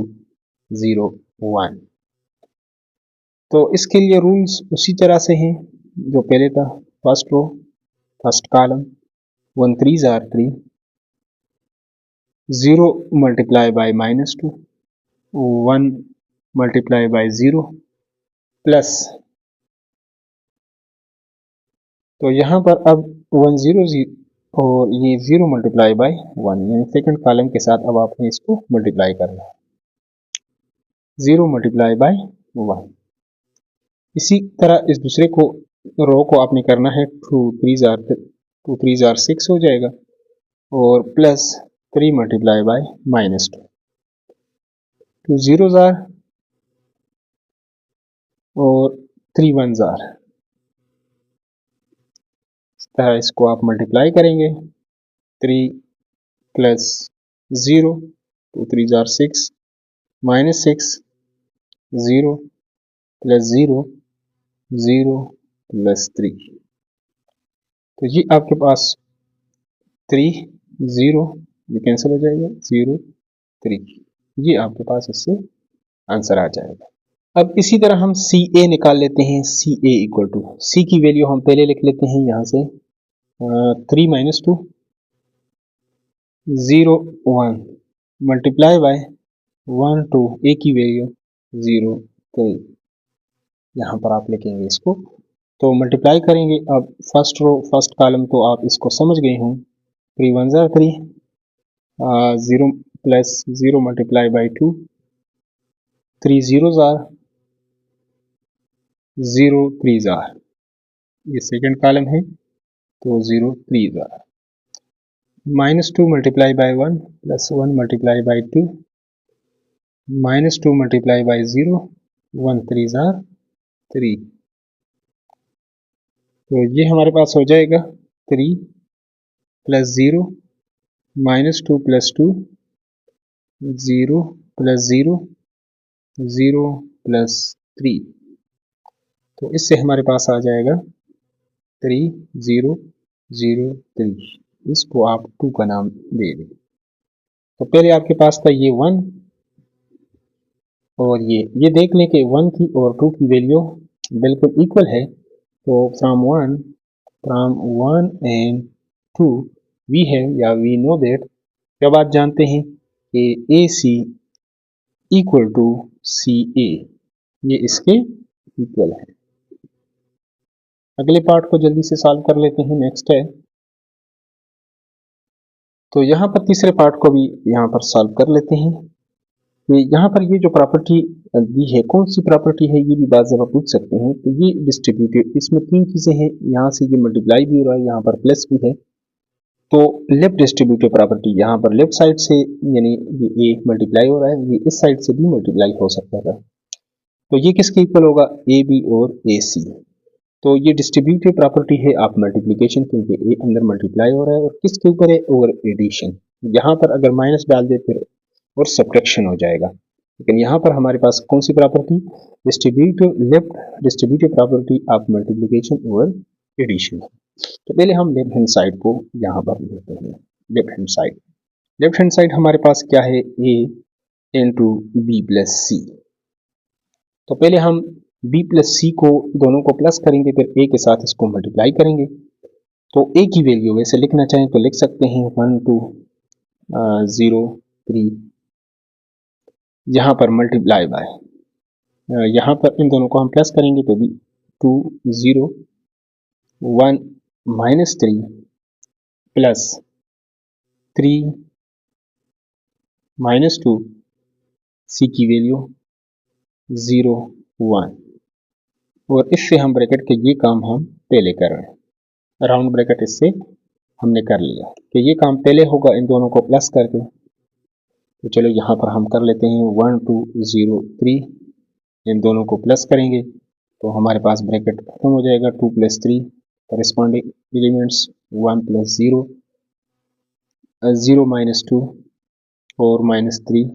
0 1। तो इसके लिए रूल्स उसी तरह से हैं जो पहले था, फर्स्ट रो फर्स्ट कॉलम, 1 3 जार 3, 0 multiply by -2, 1 multiply by 0 plus, तो यहाँ पर अब 1 0 0 और ये 0 मल्टीप्लाई बाय 1, यानी सेकंड कॉलम के साथ अब आपने इसको मल्टीप्लाई करना है, 0 मल्टीप्लाई बाय 1। इसी तरह इस दूसरे को रो को आपने करना है, 2 3 जार 6 हो जाएगा और प्लस 3 मल्टीप्लाई बाय -2, 2 0 जार और 3 1 जार। इस तरह इसको आप मल्टीप्लाई करेंगे, 3 प्लस 0 2 3 जार 6 -6 0 प्लस 0 0 प्लस 3। तो ये आपके पास 3 0 ये कैंसिल हो जाएगा 0 3, ये आपके पास इससे आंसर आ जाएगा। अब इसी तरह हम सी ए निकाल लेते हैं। सी ए इक्वल टू सी की वैल्यू हम पहले लिख लेते हैं यहाँ से 3 - 2 0 1 मल्टीप्लाई बाय 1 2 ए की वैल्यू 0 3, यहाँ पर आप लिखेंगे इसको तो मल्टीप्लाई करेंगे। अब फर्स्ट रो फर्स्ट कॉलम तो आप इसको समझ गए हों, 3 1 jar 3 0 plus 0 multiply by 2 3 0 jar 0 3 jar, ये सेकंड कॉलम है तो 0 3 jar -2 multiply by 1 plus 1 multiply by 2 -2 multiply by 0 1 3 जार 3, तो ये हमारे पास हो जाएगा 3 प्लस 0 -2 प्लस 2 0 प्लस 0 0 प्लस 3, तो इससे हमारे पास आ जाएगा 3 0 0 3, इसको आप 2 का नाम दे दें। तो पहले आपके पास था ये 1 और ये देख लें कि 1 की और 2 की वैल्यू बिल्कुल इक्वल है। तो फ्रॉम 1 एंड 2 वी हैव या वी नो दैट, जब आप जानते हैं कि ए सी इक्वल टू सी ए, ये इसके इक्वल है। अगले पार्ट को जल्दी से सॉल्व कर लेते हैं। नेक्स्ट है तो यहाँ पर तीसरे पार्ट को भी यहाँ पर सॉल्व कर लेते हैं। तो यहाँ पर ये जो प्रॉपर्टी दी है, कौन सी प्रॉपर्टी है ये भी बात जब आप पूछ सकते हैं। तो ये डिस्ट्रीब्यूटिव, इसमें 3 चीज़ें हैं, यहाँ से ये मल्टीप्लाई भी हो रहा है, यहाँ पर प्लस भी है। तो लेफ्ट डिस्ट्रीब्यूटिव प्रॉपर्टी, यहाँ पर लेफ्ट साइड से यानी ये ए मल्टीप्लाई हो रहा है, ये इस साइड से भी मल्टीप्लाई हो सकता था। तो ये किसके इक्वल होगा, ए बी और ए सी। तो ये डिस्ट्रीब्यूटिव प्रॉपर्टी है आप मल्टीप्लिकेशन, क्योंकि ए अंदर मल्टीप्लाई हो रहा है और किसके ऊपर है, और एडिशन। यहाँ पर अगर माइनस डाल दे फिर और सब्ट्रैक्शन हो जाएगा, लेकिन यहाँ पर हमारे पास कौन सी property, distributive left distributive property of multiplication और एडिशन। तो पहले हम लेफ्ट हैंड साइड को यहाँ पर लेते हैं। लेफ्ट हैंड साइड हमारे पास क्या है, ए इंटू बी प्लस सी। तो पहले हम b प्लस सी को दोनों को प्लस करेंगे, फिर a के साथ इसको मल्टीप्लाई करेंगे। तो a की वैल्यू वैसे लिखना चाहें तो लिख सकते हैं 1 2 0 3, यहाँ पर मल्टीप्लाई बाय, यहाँ पर इन दोनों को हम प्लस करेंगे तो भी 2 0 1 -3 प्लस 3 -2 c की वैल्यू 0 1, और इससे हम ब्रैकेट के ये काम हम पहले कर रहे हैं, राउंड ब्रैकेट इससे हमने कर लिया कि ये काम पहले होगा इन दोनों को प्लस करके। तो चलो यहाँ पर हम कर लेते हैं 1 2 0 3, इन दोनों को प्लस करेंगे तो हमारे पास ब्रैकेट खत्म हो जाएगा। 2 प्लस 3 करेस्पॉन्डिंग एलिमेंट्स 1 प्लस 0 0 -2 और -3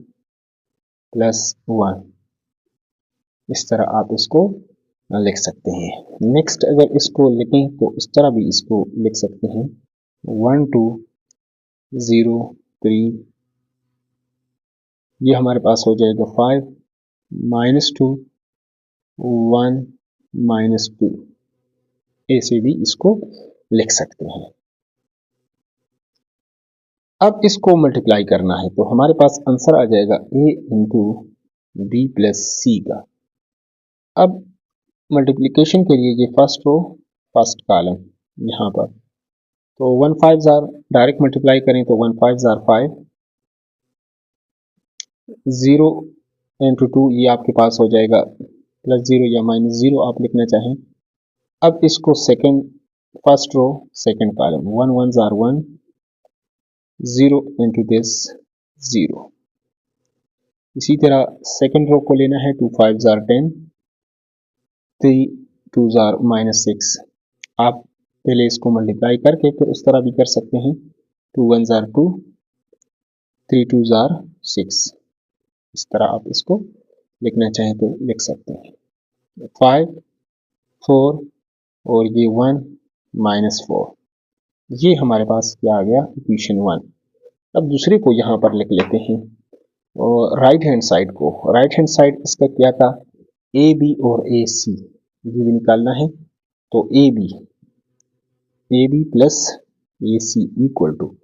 प्लस 1, इस तरह आप इसको लिख सकते हैं। नेक्स्ट अगर इसको लिखें तो इस तरह भी इसको लिख सकते हैं 1 2 0 3, ये हमारे पास हो जाएगा 5 -2 1 -2, ऐसे भी इसको लिख सकते हैं। अब इसको मल्टीप्लाई करना है तो हमारे पास आंसर आ जाएगा a इंटू बी प्लस सी का। अब मल्टीप्लिकेशन के लिए ये फर्स्ट रो फर्स्ट कॉलम यहाँ पर, तो 1 5 जार डायरेक्ट मल्टीप्लाई करें तो 1 5 जार 5, 0 इंटू 2 ये आपके पास हो जाएगा प्लस 0 या -0 आप लिखना चाहें। अब इसको second first row second column 1 1 जार 1, 0 इंटू दिस 0। इसी तरह सेकंड रो को लेना है 2 5 जार 10, 3 2 जार -6। आप पहले इसको मल्टीप्लाई करके फिर उस तरह भी कर सकते हैं। 2 1 जार 2, 3 2 जार 6। इस तरह आप इसको लिखना चाहें तो लिख सकते हैं। 5, 4 और ये 1 माइनस 4, ये हमारे पास क्या आ गया, इक्वेशन 1। अब दूसरे को यहाँ पर लिख लेते हैं और राइट हैंड साइड को। राइट हैंड साइड इसका क्या था, ए बी और ए सी, ये भी निकालना है। तो A B plus A C equal to,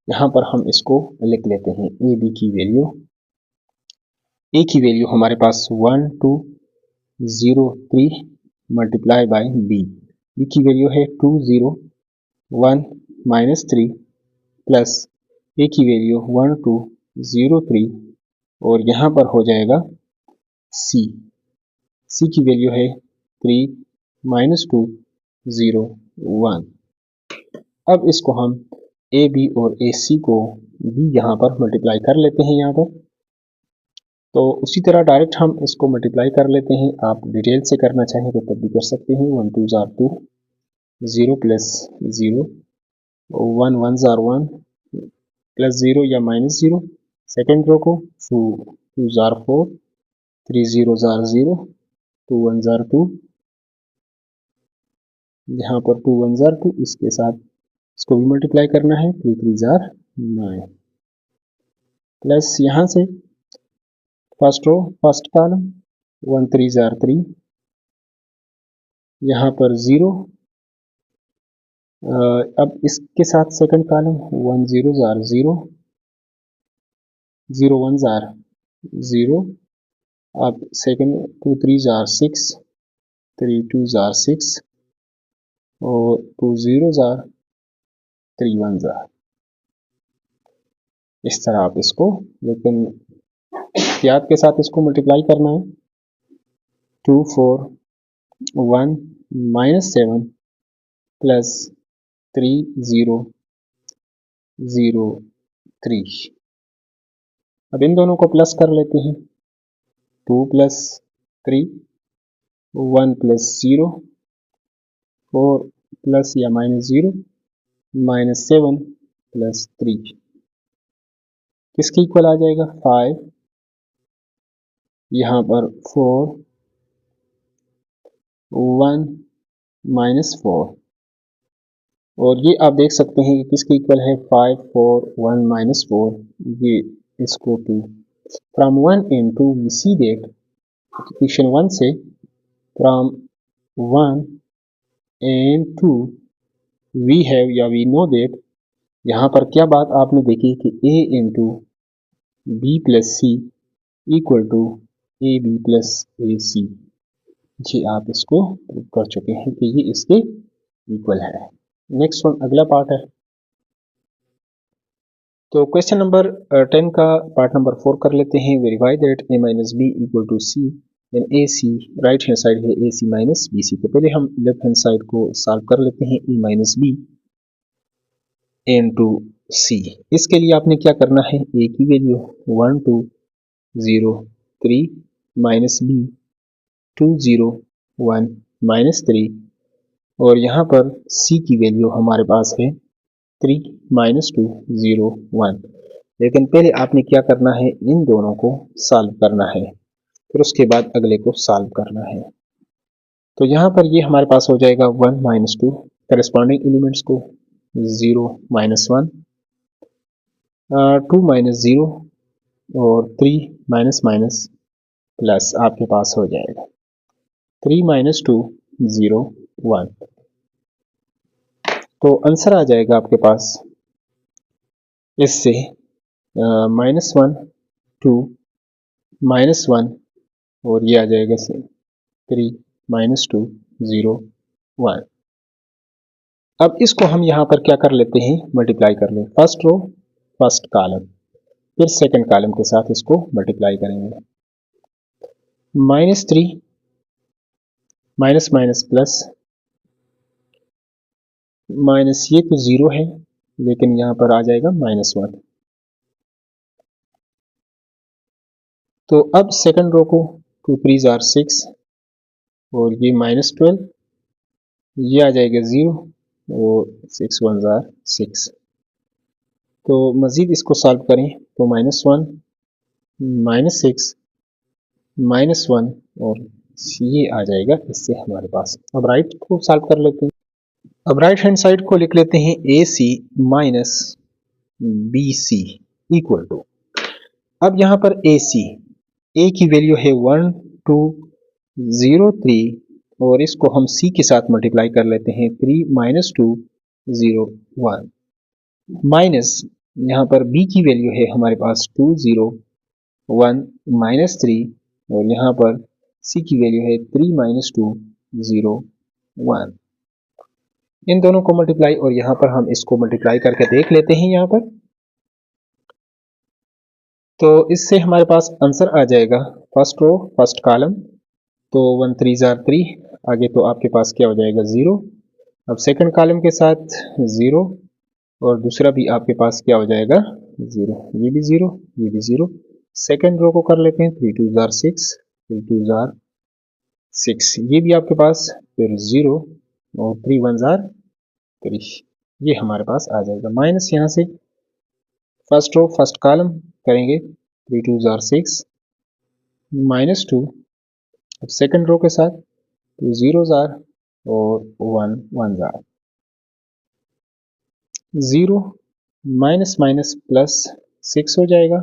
यहाँ पर हम इसको लिख लेते हैं ए बी की वैल्यू। ए की वैल्यू हमारे पास 1203 मल्टीप्लाई बाई बी की वैल्यू है 201 माइनस 3 प्लस ए की वैल्यू 1203 और यहाँ पर हो जाएगा सी की वैल्यू है 3 माइनस 201। अब इसको हम ए बी और ए सी को भी यहाँ पर मल्टीप्लाई कर लेते हैं यहाँ पर। तो उसी तरह डायरेक्ट हम इसको मल्टीप्लाई कर लेते हैं। आप डिटेल से करना चाहें तो तब भी कर सकते हैं। 1 2 जार 2, 0 प्लस 0, 1 1 जार 1 प्लस 0 या माइनस 0। सेकेंड रो को 2 जार 4, 3 0 जार 0, 2 1 जार 2, यहाँ पर 2 1 जार 2, इसके साथ इसको भी मल्टीप्लाई करना है, 3 3 जार 9 प्लस यहाँ से फर्स्ट रो फर्स्ट कॉलम 1 3 जार 3, यहाँ पर 0। अब इसके साथ सेकंड कॉलम 1 0 जार 0, 0 1 जार 0। अब सेकंड 2 3 जार 6, 3 2 जार 6 और 2 0 जार 3 1 जार। इस तरह आप इसको, लेकिन एहतियात के साथ इसको मल्टीप्लाई करना है। 2 4 1 माइनस 7 प्लस 3 0 0 3। अब इन दोनों को प्लस कर लेते हैं। 2 प्लस 3, 1 प्लस 0, 4 प्लस या माइनस 0, माइनस 7 प्लस 3, किसके इक्वल आ जाएगा 5। यहाँ पर 4 1 माइनस 4 और ये आप देख सकते हैं कि किसके इक्वल है 5 4 1 माइनस 4, ये इसको to from 1 and 2 we see that equation 1 से फ्रॉम 1 and 2 we have या we know that, यहाँ पर क्या बात आपने देखी कि a into b plus C equal to A B plus A C, जी आप इसको प्रूव कर चुके हैं कि ये इसके इक्वल है। नेक्स्ट वन अगला पार्ट है। तो क्वेश्चन नंबर 10 का पार्ट नंबर 4 कर लेते हैं। Verify that A minus B equal to C and A C, right hand side है A C minus B C. तो पहले हम लेफ्ट हैंड साइड को सॉल्व कर लेते हैं। A minus B into C, इसके लिए आपने क्या करना है, ए की वैल्यू 1 2 0 3 माइनस बी 2 0 1 माइनस 3 और यहाँ पर सी की वैल्यू हमारे पास है 3 माइनस 2 0 1। लेकिन पहले आपने क्या करना है, इन दोनों को सॉल्व करना है, फिर उसके बाद अगले को सॉल्व करना है। तो यहाँ पर ये हमारे पास हो जाएगा 1 माइनस 2, करेस्पॉन्डिंग एलिमेंट्स को 0 माइनस 1, 2 माइनस 0 और 3 माइनस माइनस प्लस आपके पास हो जाएगा 3 माइनस 2 0 1। तो आंसर आ जाएगा आपके पास इससे माइनस 1 2 माइनस 1 और ये आ जाएगा 3 माइनस 2 0 1। अब इसको हम यहाँ पर क्या कर लेते हैं, मल्टीप्लाई कर लें। फर्स्ट रो फर्स्ट कॉलम, फिर सेकंड कॉलम के साथ इसको मल्टीप्लाई करेंगे। Minus 3 minus minus plus, minus ये तो 0 है लेकिन यहाँ पर आ जाएगा माइनस 1। तो अब सेकंड रो को 2 3 जार 6 और ये माइनस 12, ये आ जाएगा 0 और 6 1 जार 6। तो मज़ीद इसको सॉल्व करें तो माइनस 1 -6 -1 और ये आ जाएगा इससे हमारे पास। अब राइट को सॉल्व कर लेते हैं। अब राइट हैंड साइड को लिख लेते हैं AC minus BC equal to, अब यहाँ पर AC, A की वैल्यू है 1 2 0 3 और इसको हम C के साथ मल्टीप्लाई कर लेते हैं 3 -2 0 1 माइनस यहाँ पर B की वैल्यू है हमारे पास 2 0 1 -3 और यहाँ पर C की वैल्यू है 3 -2 0 1। इन दोनों को मल्टीप्लाई और यहाँ पर हम इसको मल्टीप्लाई करके देख लेते हैं यहाँ पर, तो इससे हमारे पास आंसर आ जाएगा फर्स्ट रो फर्स्ट कॉलम, तो 1 3 3, आगे तो आपके पास क्या हो जाएगा 0। अब सेकंड कॉलम के साथ 0 और दूसरा भी आपके पास क्या हो जाएगा 0, ये भी 0 ये भी 0। सेकंड रो को कर लेते हैं 3 2 6 3 2 6, ये भी आपके पास फिर 0 और 3 1 3, ये हमारे पास आ जाएगा। माइनस यहाँ से फर्स्ट रो फर्स्ट कॉलम करेंगे 3 2 6 -2, अब सेकंड रो के साथ 0 और 1 1 0 माइनस माइनस प्लस 6 हो जाएगा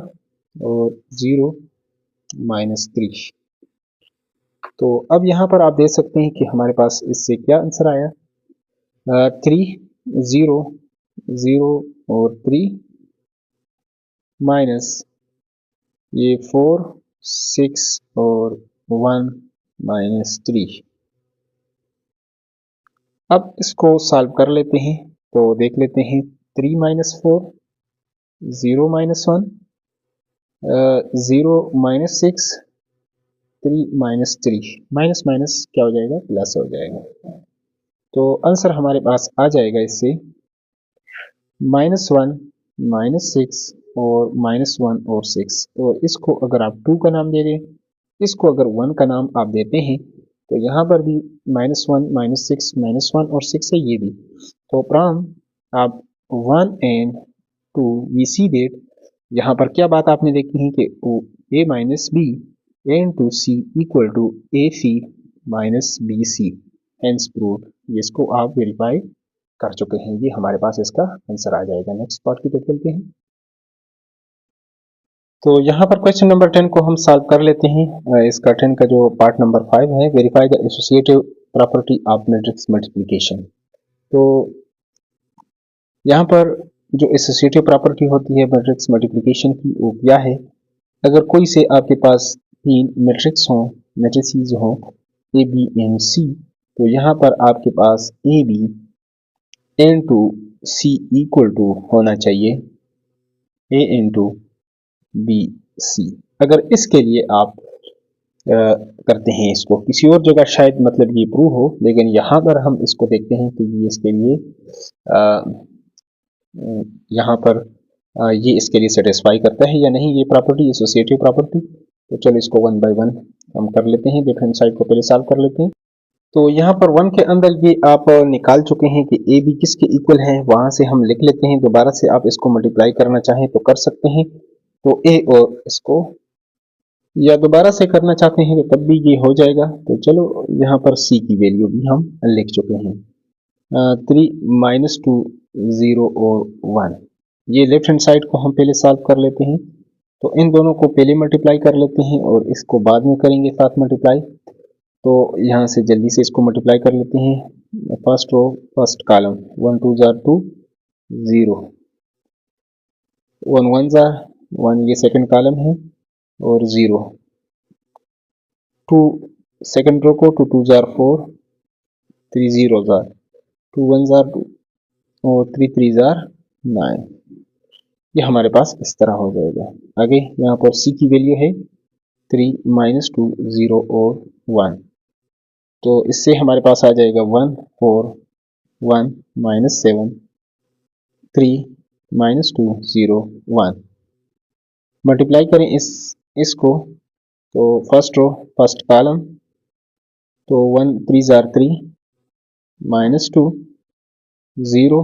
और 0 -3। तो अब यहाँ पर आप देख सकते हैं कि हमारे पास इससे क्या आंसर आया, 3 0 0 और 3 माइनस ये 4 6 और 1 -3। अब इसको सॉल्व कर लेते हैं, तो देख लेते हैं 3 -4 0 -1 0 -6 3 -3, माइनस माइनस क्या हो जाएगा प्लस हो जाएगा, तो आंसर हमारे पास आ जाएगा इससे -1 -6 और -1 और 6। तो इसको अगर आप 2 का नाम दे दें, इसको अगर 1 का नाम आप देते हैं, तो यहाँ पर भी -1 -6 -1 और 6 है ये भी, तो फ्रॉम आप 1 and 2 we see that यहाँ पर क्या बात आपने देखी है कि A minus B and to C equal to AC minus BC, hence proved, इसको आप वेरीफाई कर चुके हैं, ये हमारे पास इसका आंसर आ जाएगा। नेक्स्ट पार्ट की तरफ चलते हैं। तो यहाँ पर क्वेश्चन नंबर 10 को हम सॉल्व कर लेते हैं। इसका 10 का जो पार्ट नंबर 5 है, verify the associative property of matrix multiplication. तो यहाँ पर जो एसोसिएटिव प्रॉपर्टी होती है मैट्रिक्स मल्टीप्लिकेशन की, वो क्या है, अगर कोई से आपके पास 3 मैट्रिक्स हों, मैट्रिसेस हों ए बी एंड सी, तो यहाँ पर आपके पास A B into C equal to होना चाहिए ए इनटू बी सी। अगर इसके लिए आप करते हैं इसको, किसी और जगह शायद मतलब ये प्रूव हो, लेकिन यहाँ पर हम इसको देखते हैं कि ये इसके लिए यहाँ पर ये इसके लिए सेटिस्फाई करता है या नहीं, ये प्रॉपर्टी एसोसिएटिव प्रॉपर्टी। तो चलो इसको 1 by 1 हम कर लेते हैं, डिफरेंट साइड को पहले सॉल्व कर लेते हैं। तो यहाँ पर 1 के अंदर ये आप निकाल चुके हैं कि ए बी किसके इक्वल है, वहां से हम लिख लेते हैं। दोबारा से आप इसको मल्टीप्लाई करना चाहें तो कर सकते हैं, तो ए और इसको, या दोबारा से करना चाहते हैं तो तब भी ये हो जाएगा। तो चलो यहाँ पर सी की वैल्यू भी हम लिख चुके हैं, 3 -2 0 और 1। ये लेफ्ट हैंड साइड को हम पहले सॉल्व कर लेते हैं, तो इन दोनों को पहले मल्टीप्लाई कर लेते हैं और इसको बाद में करेंगे साथ मल्टीप्लाई। तो यहाँ से जल्दी से इसको मल्टीप्लाई कर लेते हैं, फर्स्ट रो फर्स्ट कॉलम 1 2 2 0 1 1 1, ये सेकंड कॉलम है और 0 2, सेकंड रो को 2 2 4 3 0 2 1 2 और 3 3 9, ये हमारे पास इस तरह हो जाएगा। आगे यहाँ पर सी की वैल्यू है 3 -2 0 और 1, तो इससे हमारे पास आ जाएगा 1 4 1 -7 3 -2 0 1। मल्टीप्लाई करें इसको, तो फर्स्ट रो फर्स्ट कॉलम, तो 1 3 3 -2 0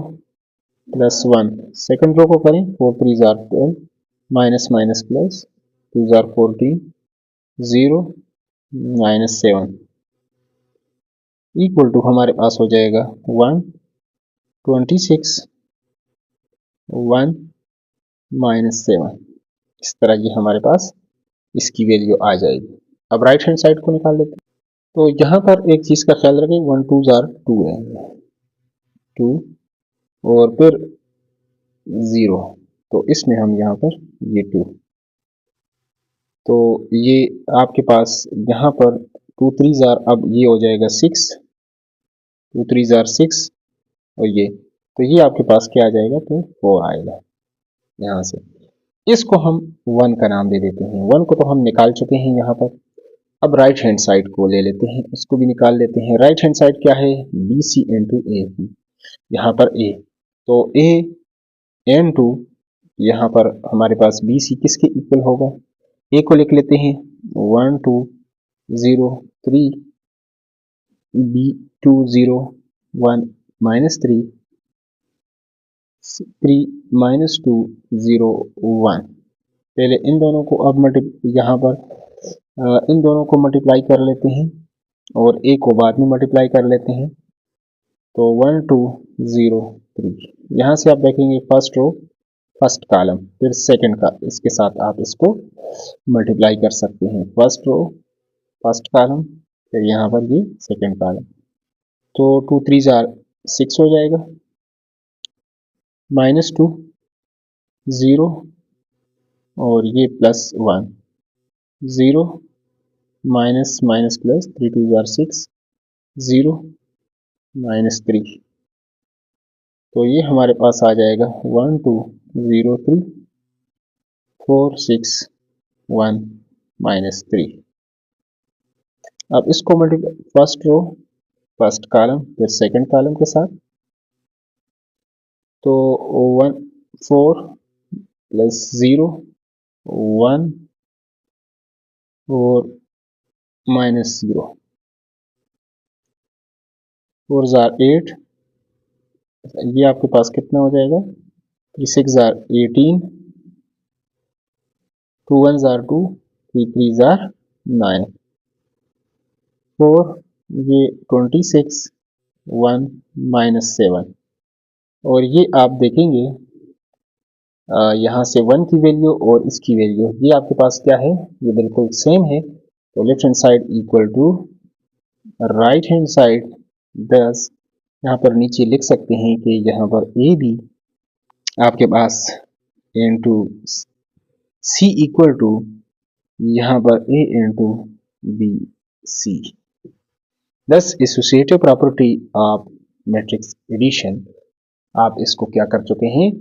+1, सेकंड रो को करें 4 3 12 माइनस माइनस प्लस 2 जार 14, 0 -7 इक्वल टू हमारे पास हो जाएगा 1 26 1 -7। इस तरह ये हमारे पास इसकी वैल्यू आ जाएगी। अब राइट हैंड साइड को निकाल लेते हैं। तो यहाँ पर एक चीज का ख्याल रखें, 1 2 जार 2 है, 2 और फिर 0, तो इसमें हम यहाँ पर ये 2, तो ये आपके पास यहाँ पर 2 3 जार, अब ये हो जाएगा 6, 2 3 जार 6 और ये, तो ये आपके पास क्या आ जाएगा, तो 4 आएगा यहाँ से। इसको हम 1 का नाम दे देते हैं। 1 को तो हम निकाल चुके हैं यहाँ पर। अब राइट हैंड साइड को ले लेते हैं, इसको भी निकाल लेते हैं। राइट हैंड साइड क्या है, बी सी इंटू ए, यहाँ पर ए, तो ए एन टू, यहाँ पर हमारे पास बी सी किसके इक्वल होगा, ए को लिख लेते हैं 1 2 0 3, बी 2 0 1 -3, 3 -2 0 1। पहले इन दोनों को अब यहाँ पर इन दोनों को मल्टीप्लाई कर लेते हैं और ए को बाद में मल्टीप्लाई कर लेते हैं, तो 1 2 0 3। यहाँ से आप देखेंगे फर्स्ट रो फर्स्ट कॉलम, फिर सेकंड का, इसके साथ आप इसको मल्टीप्लाई कर सकते हैं। फर्स्ट रो फर्स्ट कॉलम, फिर यहाँ पर ये सेकंड कॉलम, तो 2 3 जार 6 हो जाएगा, -2 0 और ये +1 0 माइनस माइनस प्लस, 3 2 जार 6 0 -3, तो ये हमारे पास आ जाएगा 1 2 0 3 4 6 1 -3। अब इसको multiply first row first column फिर सेकंड कॉलम के साथ, तो 1 4 +0 1 और -0, 4 जार 8, ये आपके पास कितना हो जाएगा, 6 जार 18, 2 1 जार 2, 3 3 जार 9, 4 ये 26 1 -7, और ये आप देखेंगे यहाँ से 1 की वैल्यू और इसकी वैल्यू ये आपके पास क्या है, ये बिल्कुल सेम है। तो left hand side equal to right hand side, thus यहाँ पर नीचे लिख सकते हैं कि यहाँ पर ए बी आपके पास इंटू सी इक्वल टू यहाँ पर A into B C. Thus associative property of matrix addition आप इसको क्या कर चुके हैं,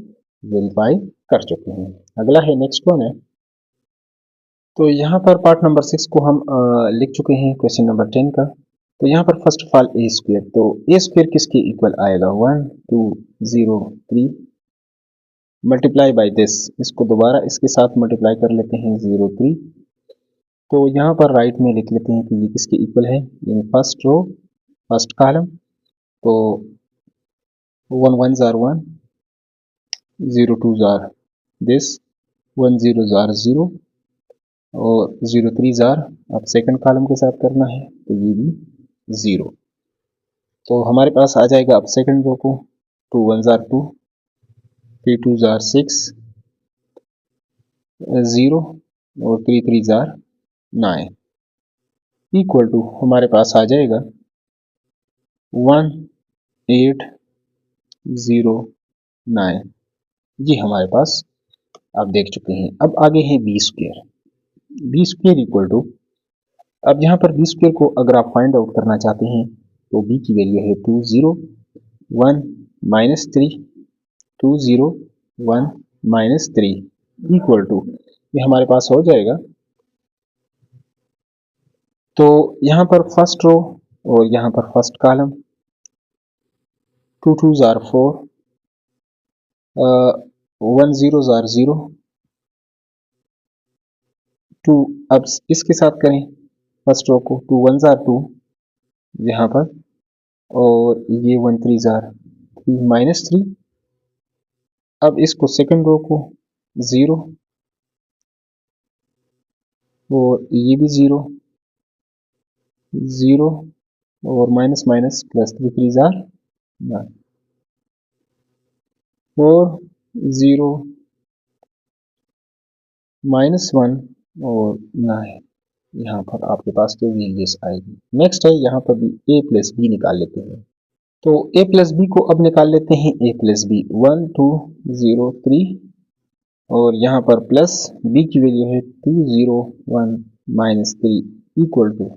वेरीफाई कर चुके हैं। अगला है नेक्स्ट वन है, तो यहाँ पर पार्ट नंबर 6 को हम लिख चुके हैं क्वेश्चन नंबर 10 का। तो यहाँ पर first of all A square, तो ए स्क्वायर किसके इक्वल आएगा, 1 2 0 3 मल्टीप्लाई बाय दिस, इसको दोबारा इसके साथ मल्टीप्लाई कर लेते हैं 0 3, तो यहाँ पर राइट में लिख लेते हैं कि ये किसके इक्वल है, यानी फर्स्ट रो फर्स्ट कॉलम, तो 1 1 जार 1 0 2 जार दिस 1 0 जार 0 और 0 3 जार अब सेकंड कॉलम के साथ करना है, तो ये भी 0, तो हमारे पास आ जाएगा अब सेकंड रो को 2 1 जार 2 3 2 जार 6 0 और 3 3 जार 9 इक्वल टू हमारे पास आ जाएगा 1 8 0 9। ये हमारे पास आप देख चुके हैं। अब आगे है B square, B square equal to, अब यहाँ पर बी स्क्वायर को अगर आप फाइंड आउट करना चाहते हैं तो बी की वैल्यू है 2 0 1 -3 2 0 1 -3 इक्वल टू, ये हमारे पास हो जाएगा। तो यहाँ पर फर्स्ट रो और यहाँ पर फर्स्ट कॉलम, 2 2 जार 4 1 0 जार 0 2, अब इसके साथ करें फर्स्ट रो को 2 1 जार 2 यहाँ पर, और ये 1 3 जार 3 -3, अब इसको सेकंड रो को 0 और ये भी 0 0 और माइनस माइनस प्लस 3 3 जार 9 4 0 -1 और 9। यहाँ पर आपके पास तो वैल्यूज आएगी। नेक्स्ट है यहाँ पर भी a प्लस बी निकाल लेते हैं। तो a प्लस बी को अब निकाल लेते हैं। a प्लस बी 1 2 0 3 और यहाँ पर प्लस b की वैल्यू है 2 0 1 -3 इक्वल टू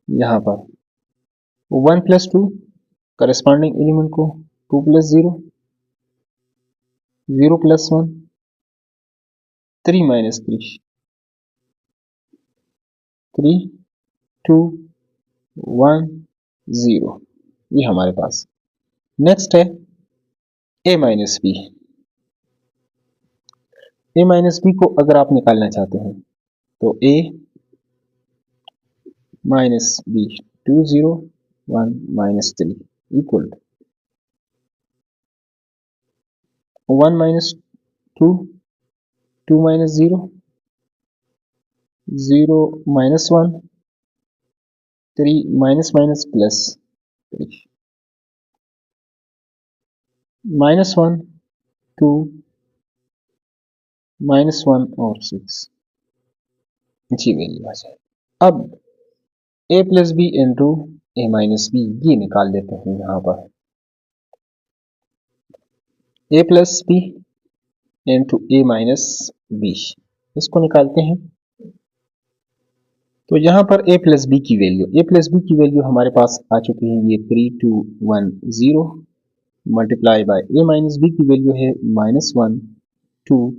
यहाँ पर 1 प्लस 2 करस्पॉन्डिंग एलिमेंट को 2 प्लस 0 0 प्लस 1 3 -3 3 2 1 0 ये हमारे पास। नेक्स्ट है a minus B. a minus B को अगर आप निकालना चाहते हैं तो a minus B 2 0 1 -3 equal to 1 -2 2 -0 0 -1 3 minus minus plus 3 -1 2 -1 और 6 जी वैल्यू आ जाए। अब a plus B into A minus B ये निकाल लेते हैं। यहाँ पर a plus B into A minus B इसको निकालते हैं। तो यहाँ पर a प्लस बी की वैल्यू हमारे पास आ चुकी है। ये 3 2 1 0 multiply by a minus B की वैल्यू है -1 2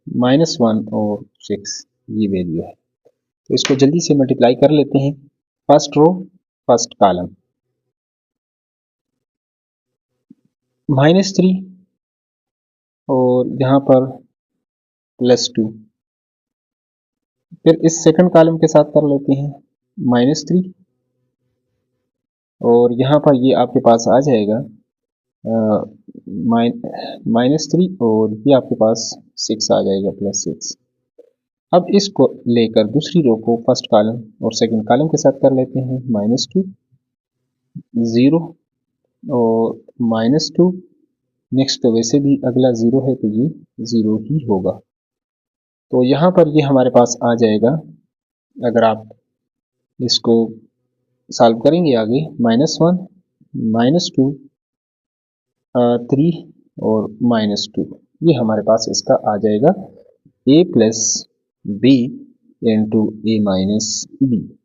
-1 और 6 ये वैल्यू है। तो इसको जल्दी से मल्टीप्लाई कर लेते हैं। फर्स्ट रो फर्स्ट कॉलम -3 और यहाँ पर +2 फिर इस सेकंड कॉलम के साथ कर लेते हैं -3 और यहाँ पर ये आपके पास आ जाएगा -3 और ये आपके पास 6 आ जाएगा +6। अब इसको लेकर दूसरी रो को फर्स्ट कॉलम और सेकंड कॉलम के साथ कर लेते हैं -2 0 और -2 नेक्स्ट तो वैसे भी अगला 0 है तो ये 0 ही होगा। तो यहाँ पर ये हमारे पास आ जाएगा। अगर आप इसको सॉल्व करेंगे आगे -1 -2 3 और -2 ये हमारे पास इसका आ जाएगा a plus B into A minus B.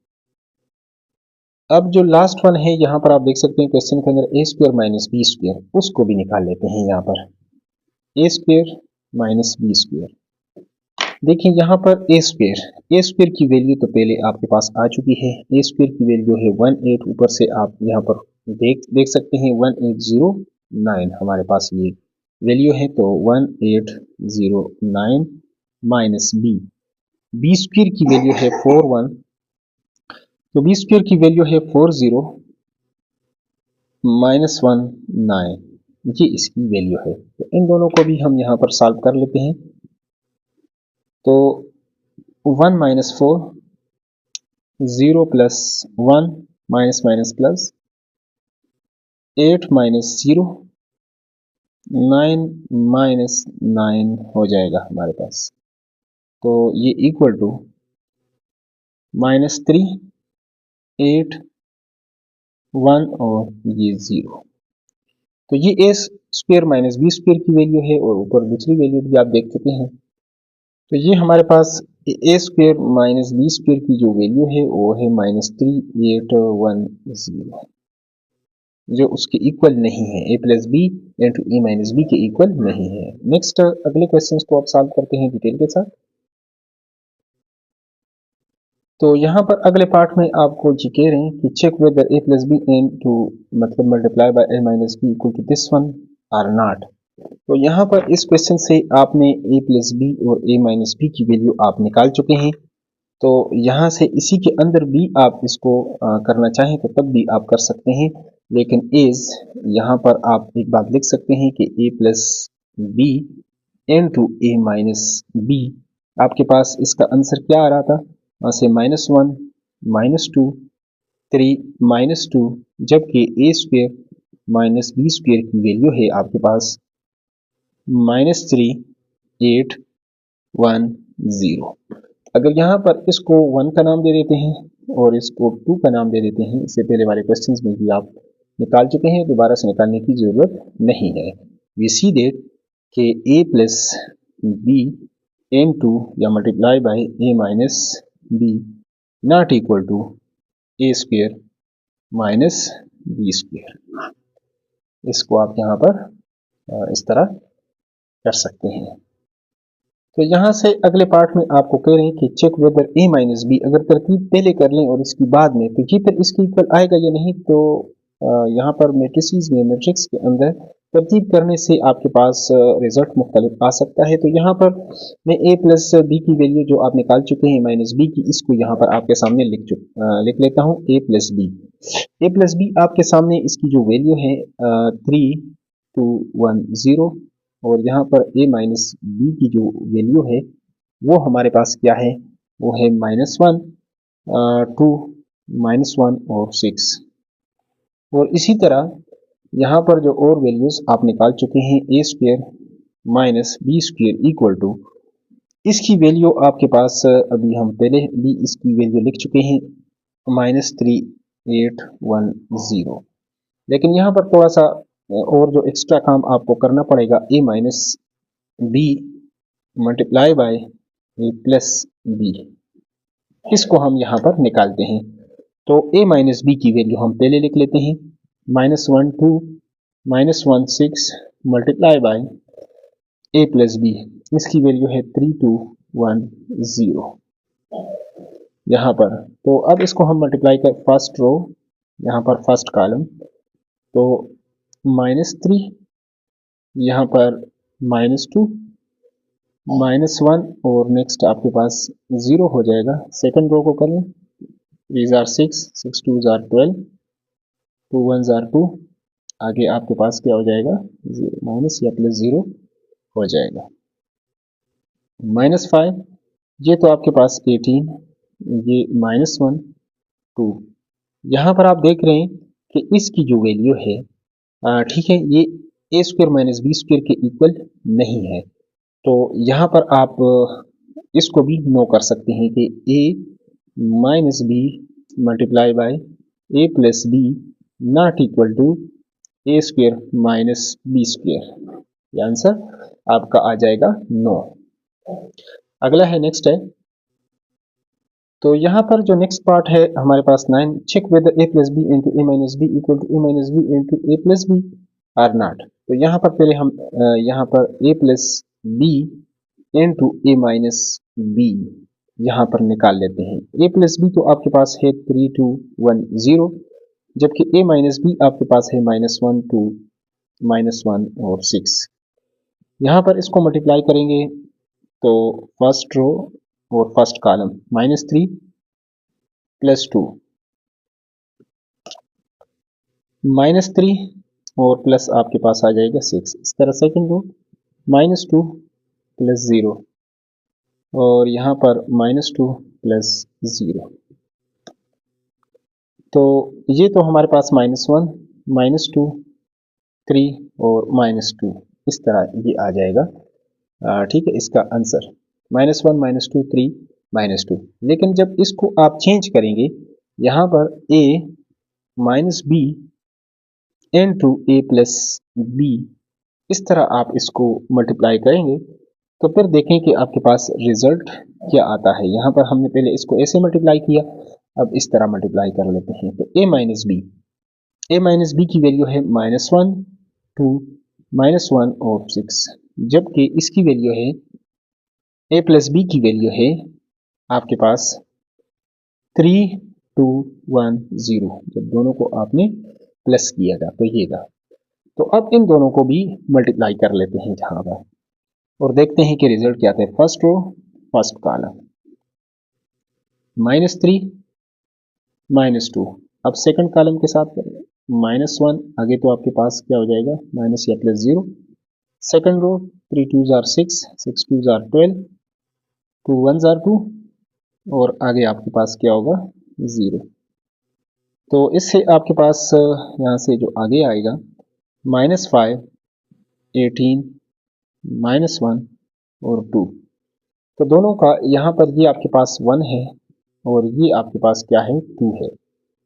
अब जो लास्ट वन है यहाँ पर आप देख सकते हैं क्वेश्चन के अंदर a square minus B square उसको भी निकाल लेते हैं। यहाँ पर a square minus B square देखिए यहाँ पर a स्क्वायर की वैल्यू तो पहले आपके पास आ चुकी है। a स्क्वायर की वैल्यू है 18 ऊपर से आप यहाँ पर देख सकते हैं 1809 हमारे पास ये वैल्यू है। तो 1809 माइनस बी स्क्वायर की वैल्यू है 41 तो बी स्क्वायर की वैल्यू है 40 -19 ये इसकी वैल्यू है। तो इन दोनों को भी हम यहाँ पर सॉल्व कर लेते हैं। तो 1 - 4 0 + 1 माइनस माइनस प्लस 8 - 0 9 - 9 हो जाएगा हमारे पास। तो ये इक्वल टू -3 8 1 और ये 0। तो ये a square minus B square की वैल्यू है और ऊपर दूसरी वैल्यू भी आप देख सकते हैं। तो ये हमारे पास a square minus B square की जो वैल्यू है वो है -3810 जो उसके इक्वल नहीं है। a plus B into A minus B के इक्वल नहीं है। नेक्स्ट अगले क्वेश्चन को आप सॉल्व करते हैं डिटेल के साथ। तो यहाँ पर अगले पार्ट में आपको जी कह रहे हैं कि check whether a plus B into मतलब multiply by a minus B equal to this one or not. तो यहाँ पर इस क्वेश्चन से आपने a प्लस बी और a माइनस बी की वैल्यू आप निकाल चुके हैं। तो यहाँ से इसी के अंदर भी आप इसको करना चाहें तो तब भी आप कर सकते हैं। लेकिन एज यहाँ पर आप एक बात लिख सकते हैं कि a plus B into A minus B आपके पास इसका आंसर क्या आ रहा था वहाँ से -1 -2 3 -2, जबकि ए स्क्वेयर माइनस बी स्क्वेयर की वैल्यू है आपके पास -3 8 1 0। अगर यहाँ पर इसको 1 का नाम दे देते हैं और इसको 2 का नाम दे देते हैं, इससे पहले वाले क्वेश्चंस में भी आप निकाल चुके हैं, दोबारा से निकालने की ज़रूरत नहीं है। वी सी दैट कि a प्लस बी इनटू या multiply by a minus B not equal to a square minus B square. इसको आप यहाँ पर इस तरह कर सकते हैं। तो यहाँ से अगले पार्ट में आपको कह रहे हैं कि check whether a minus B, अगर तरतीब पहले कर लें और इसकी बाद में, तो ये फिर इसके इक्वल आएगा या नहीं। तो यहाँ पर मैट्रिसेस में मैट्रिक्स के अंदर तरतीब करने से आपके पास रिजल्ट मुख्तलिफ आ सकता है। तो यहाँ पर मैं a प्लस बी की वैल्यू जो आप निकाल चुके हैं माइनस बी की, इसको यहाँ पर आपके सामने लिख लेता हूँ a plus B. a plus B आपके सामने इसकी जो वैल्यू है 3 2 1 0, और यहाँ पर a माइनस बी की जो वैल्यू है वो हमारे पास क्या है, वो है -1 2 -1 और 6। और इसी तरह यहाँ पर जो और वैल्यूज आप निकाल चुके हैं a square minus B square equal to, इसकी वैल्यू आपके पास अभी हम पहले भी इसकी वैल्यू लिख चुके हैं -3 8 1 0। लेकिन यहाँ पर थोड़ा सा और जो एक्स्ट्रा काम आपको करना पड़ेगा, a minus B multiply by A plus B, इसको हम यहाँ पर निकालते हैं। तो a माइनस बी की वैल्यू हम पहले लिख लेते हैं -1 2 -1 6 multiply by a plus B, इसकी वैल्यू है 3 2 1 0 यहाँ पर। तो अब इसको हम मल्टीप्लाई कर फर्स्ट रो, यहाँ पर फर्स्ट कॉलम, तो -3 यहाँ पर -2 -1 और नेक्स्ट आपके पास 0 हो जाएगा। सेकंड रो को करें, 3 जार 6 6 2 जार 12 2 1 जार 2, आगे आपके पास क्या हो जाएगा, माइनस या प्लस 0 हो जाएगा। -5, ये तो आपके पास 18, ये -1 2। यहाँ पर आप देख रहे हैं कि इसकी जो वैल्यू है, ठीक है, ये a square minus B square के इक्वल नहीं है। तो यहाँ पर आप इसको भी नो कर सकते हैं कि a minus B multiply by a plus B not equal to a square minus B square. ये आंसर आपका आ जाएगा नो। अगला है नेक्स्ट है, तो यहाँ पर जो नेक्स्ट पार्ट है हमारे पास 9, check whether a plus B into A minus B equal to A minus B into A plus B or not. तो यहाँ पर पहले हम यहाँ पर a plus B into A minus B यहाँ पर निकाल लेते हैं। a प्लस बी तो आपके पास है 3 2 1 0, जबकि a माइनस बी आपके पास है -1 2 -1 और 6। यहाँ पर इसको मल्टीप्लाई करेंगे तो फर्स्ट रो और फर्स्ट कॉलम -3 प्लस 2 -3 और प्लस आपके पास आ जाएगा 6। इस तरह सेकंड रो -2 प्लस 0 और यहाँ पर -2 प्लस 0। तो ये तो हमारे पास -1 -2 3 और -2, इस तरह ये आ जाएगा। ठीक है, इसका आंसर -1 -2 3 -2। लेकिन जब इसको आप चेंज करेंगे, यहाँ पर a minus B into A plus B, इस तरह आप इसको मल्टीप्लाई करेंगे, तो फिर देखें कि आपके पास रिजल्ट क्या आता है। यहाँ पर हमने पहले इसको ऐसे मल्टीप्लाई किया, अब इस तरह मल्टीप्लाई कर लेते हैं। तो a माइनस बी की वैल्यू है -1 2 -1 और 6, जबकि इसकी वैल्यू है a प्लस बी की वैल्यू है आपके पास 3 2 1 0। जब दोनों को आपने प्लस किया था तो ये था। तो अब इन दोनों को भी मल्टीप्लाई कर लेते हैं जहां पर, और देखते हैं कि रिजल्ट क्या आता है। फर्स्ट रो फर्स्ट कॉलम -3 -2, अब सेकंड कॉलम के साथ करें -1, आगे तो आपके पास क्या हो जाएगा, माइनस या प्लस 0। सेकंड रो 3 2 जार 6 6 2 जार 12 2 1 जार 2 और आगे आपके पास क्या होगा 0। तो इससे आपके पास यहाँ से जो आगे आएगा -5, 18, -1 और 2। तो दोनों का यहाँ पर ये आपके पास 1 है और ये आपके पास क्या है 2 है।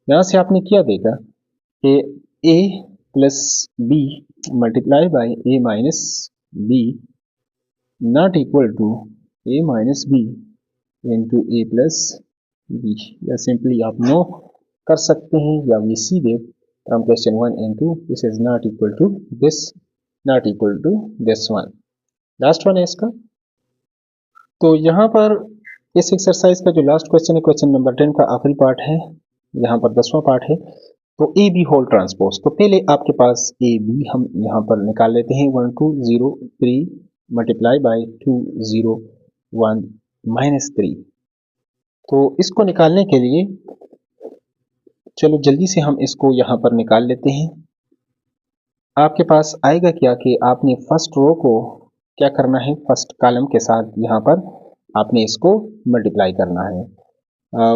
यहाँ से आपने क्या देखा कि a plus b multiply by a minus b not equal to a minus b into a plus b। या सिंपली आप नो कर सकते हैं या we C Dev from question 1 and 2 this is not equal to this, not equal to this one. Last one है इसका। तो यहाँ पर इस एक्सरसाइज का जो लास्ट क्वेश्चन है, क्वेश्चन नंबर 10 का आखिरी पार्ट है, यहाँ पर 10वां पार्ट है। तो ए बी होल ट्रांसपोज, तो पहले आपके पास ए बी हम यहाँ पर निकाल लेते हैं। 1 2 0 3 मल्टीप्लाई बाय 2 0 1 -3। तो इसको निकालने के लिए चलो जल्दी से हम इसको यहाँ पर निकाल लेते हैं। आपके पास आएगा क्या कि आपने फर्स्ट रो को क्या करना है, फर्स्ट कॉलम के साथ यहाँ पर आपने इसको मल्टीप्लाई करना है।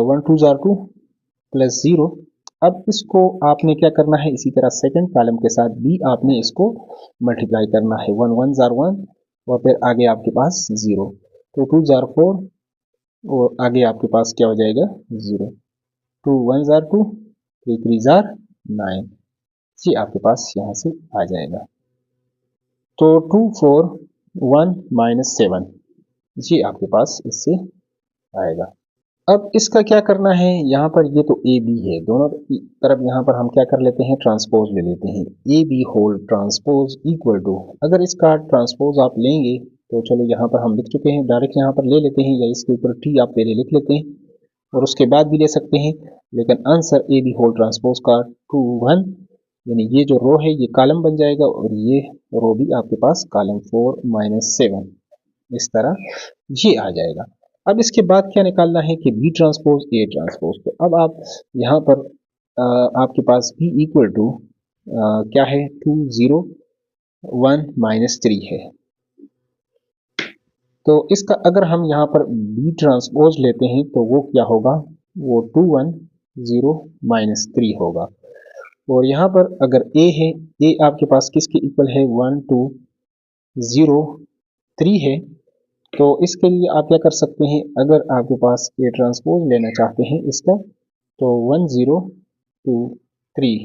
1 2 जार 2 प्लस 0। अब इसको आपने क्या करना है, इसी तरह सेकंड कॉलम के साथ भी आपने इसको मल्टीप्लाई करना है। 1 1 जार 1 और फिर आगे आपके पास 0। तो 2 जार 4 और आगे आपके पास क्या हो जाएगा 0। 2 1 जार 2, 3 3 जार 9। ये आपके पास यहाँ से आ जाएगा। तो 2 4 1 -7 ये आपके पास इससे आएगा। अब इसका क्या करना है, यहाँ पर ये तो ए बी है, दोनों तरफ यहाँ पर हम क्या कर लेते हैं ट्रांसपोज ले लेते हैं। A B whole transpose equal to, अगर इसका ट्रांसपोज आप लेंगे तो चलो यहाँ पर हम लिख चुके हैं, डायरेक्ट यहाँ पर ले लेते हैं या इसके ऊपर टी आप पहले लिख लेते हैं और उसके बाद भी ले सकते हैं। लेकिन answer A B whole transpose का 2 1, यानी ये जो रो है ये कॉलम बन जाएगा और ये रो भी आपके पास कॉलम 4 -7 इस तरह ये आ जाएगा। अब इसके बाद क्या निकालना है कि बी ट्रांसपोज ए ट्रांसपोज। तो अब आप यहाँ पर आपके पास बी इक्वल टू क्या है 2 0 1 -3 है। तो इसका अगर हम यहाँ पर बी ट्रांसपोज लेते हैं तो वो क्या होगा, वो 2 1 0 -3 होगा। और यहाँ पर अगर ए है, ए आपके पास किसके इक्वल है 1 2 0 3 है। तो इसके लिए आप क्या कर सकते हैं, अगर आपके पास ए ट्रांसपोज लेना चाहते हैं इसका तो 1 0 2 3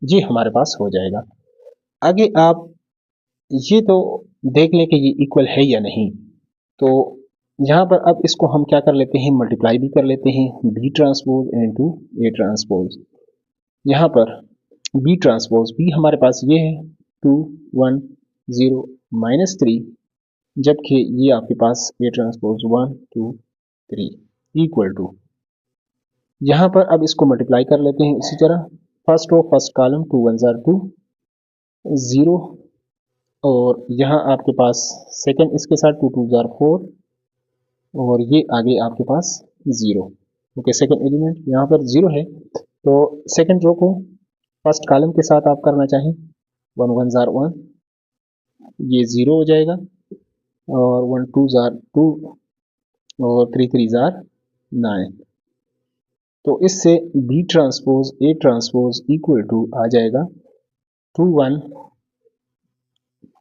ये हमारे पास हो जाएगा। आगे आप ये तो देख लें कि ये इक्वल है या नहीं। तो यहाँ पर अब इसको हम क्या कर लेते हैं, मल्टीप्लाई भी कर लेते हैं, B transpose into A transpose. यहाँ पर बी ट्रांसपोज बी हमारे पास ये है 2 1 0 -3, जबकि ये आपके पास ए ट्रांसपोज 1 2 3 इक्वल टू, यहाँ पर अब इसको मल्टीप्लाई कर लेते हैं इसी तरह। फर्स्ट रो फर्स्ट कॉलम 2 1 जार 2 0 और यहाँ आपके पास सेकंड इसके साथ 2 2 जार 4 और ये आगे आपके पास 0। ओके, सेकंड एलिमेंट यहाँ पर 0 है। तो सेकंड रो को फर्स्ट कॉलम के साथ आप करना चाहें 1 1 जार 1 ये 0 हो जाएगा और 1 2 जार 2 और 3 3 जार 9। तो इससे B transpose A transpose equal to आ जाएगा 2 1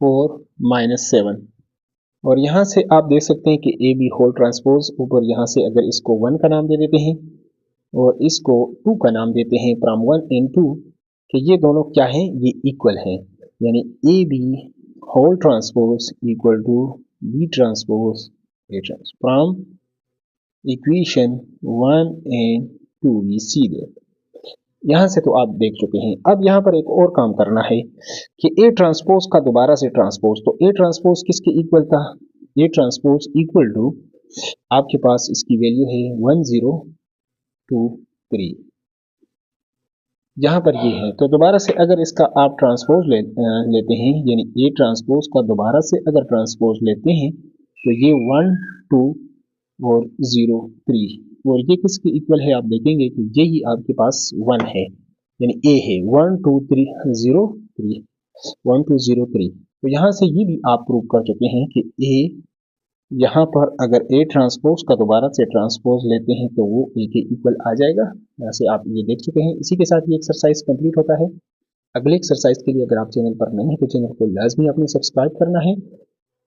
4 -7। और यहाँ से आप देख सकते हैं कि ए बी होल ट्रांसपोज ऊपर यहाँ से अगर इसको 1 का नाम दे देते हैं और इसको 2 का नाम देते हैं फ्रॉम 1 एंड 2 कि ये दोनों क्या हैं, ये इक्वल हैं, यानी A B whole transpose equal to B transpose A transpose from equation 1 and 2 we see there. यहाँ से तो आप देख चुके हैं। अब यहाँ पर एक और काम करना है कि ए ट्रांसपोज का दोबारा से ट्रांसपोज, तो ए ट्रांसपोज किसके इक्वल था, ए ट्रांसपोज इक्वल टू आपके पास इसकी वैल्यू है 1 0 2 3, यहाँ पर ये है। तो दोबारा से अगर इसका आप ट्रांसपोज लेते हैं, यानी ए ट्रांसपोज का दोबारा से अगर ट्रांसपोज लेते हैं तो ये 1 2 और 0 3 और ये किसके इक्वल है, आप देखेंगे कि यही आपके पास 1 है, यानी ए है 1 2 3 0 3 1 2 0 3। तो यहाँ से ये भी आप प्रूव कर चुके हैं कि ए यहाँ पर अगर ए ट्रांसपोज का दोबारा से ट्रांसपोज लेते हैं तो वो ए के इक्वल आ जाएगा। वैसे आप ये देख चुके हैं। इसी के साथ ये एक्सरसाइज कंप्लीट होता है। अगले एक्सरसाइज के लिए अगर आप चैनल पर नए हैं तो चैनल को लाजमी आपने सब्सक्राइब करना है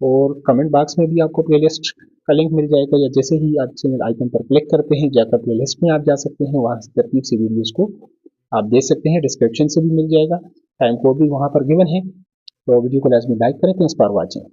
और कमेंट बॉक्स में भी आपको प्लेलिस्ट का लिंक मिल जाएगा, या जैसे ही आप चैनल आइकन पर क्लिक करते हैं जाकर प्लेलिस्ट में आप जा सकते हैं, वहाँ से तरतीब से वीडियोज़ को आप देख सकते हैं। डिस्क्रिप्शन से भी मिल जाएगा, टाइम कोड भी वहाँ पर गिवन है। तो वीडियो को लाजमी लाइक करें। Thanks for watching.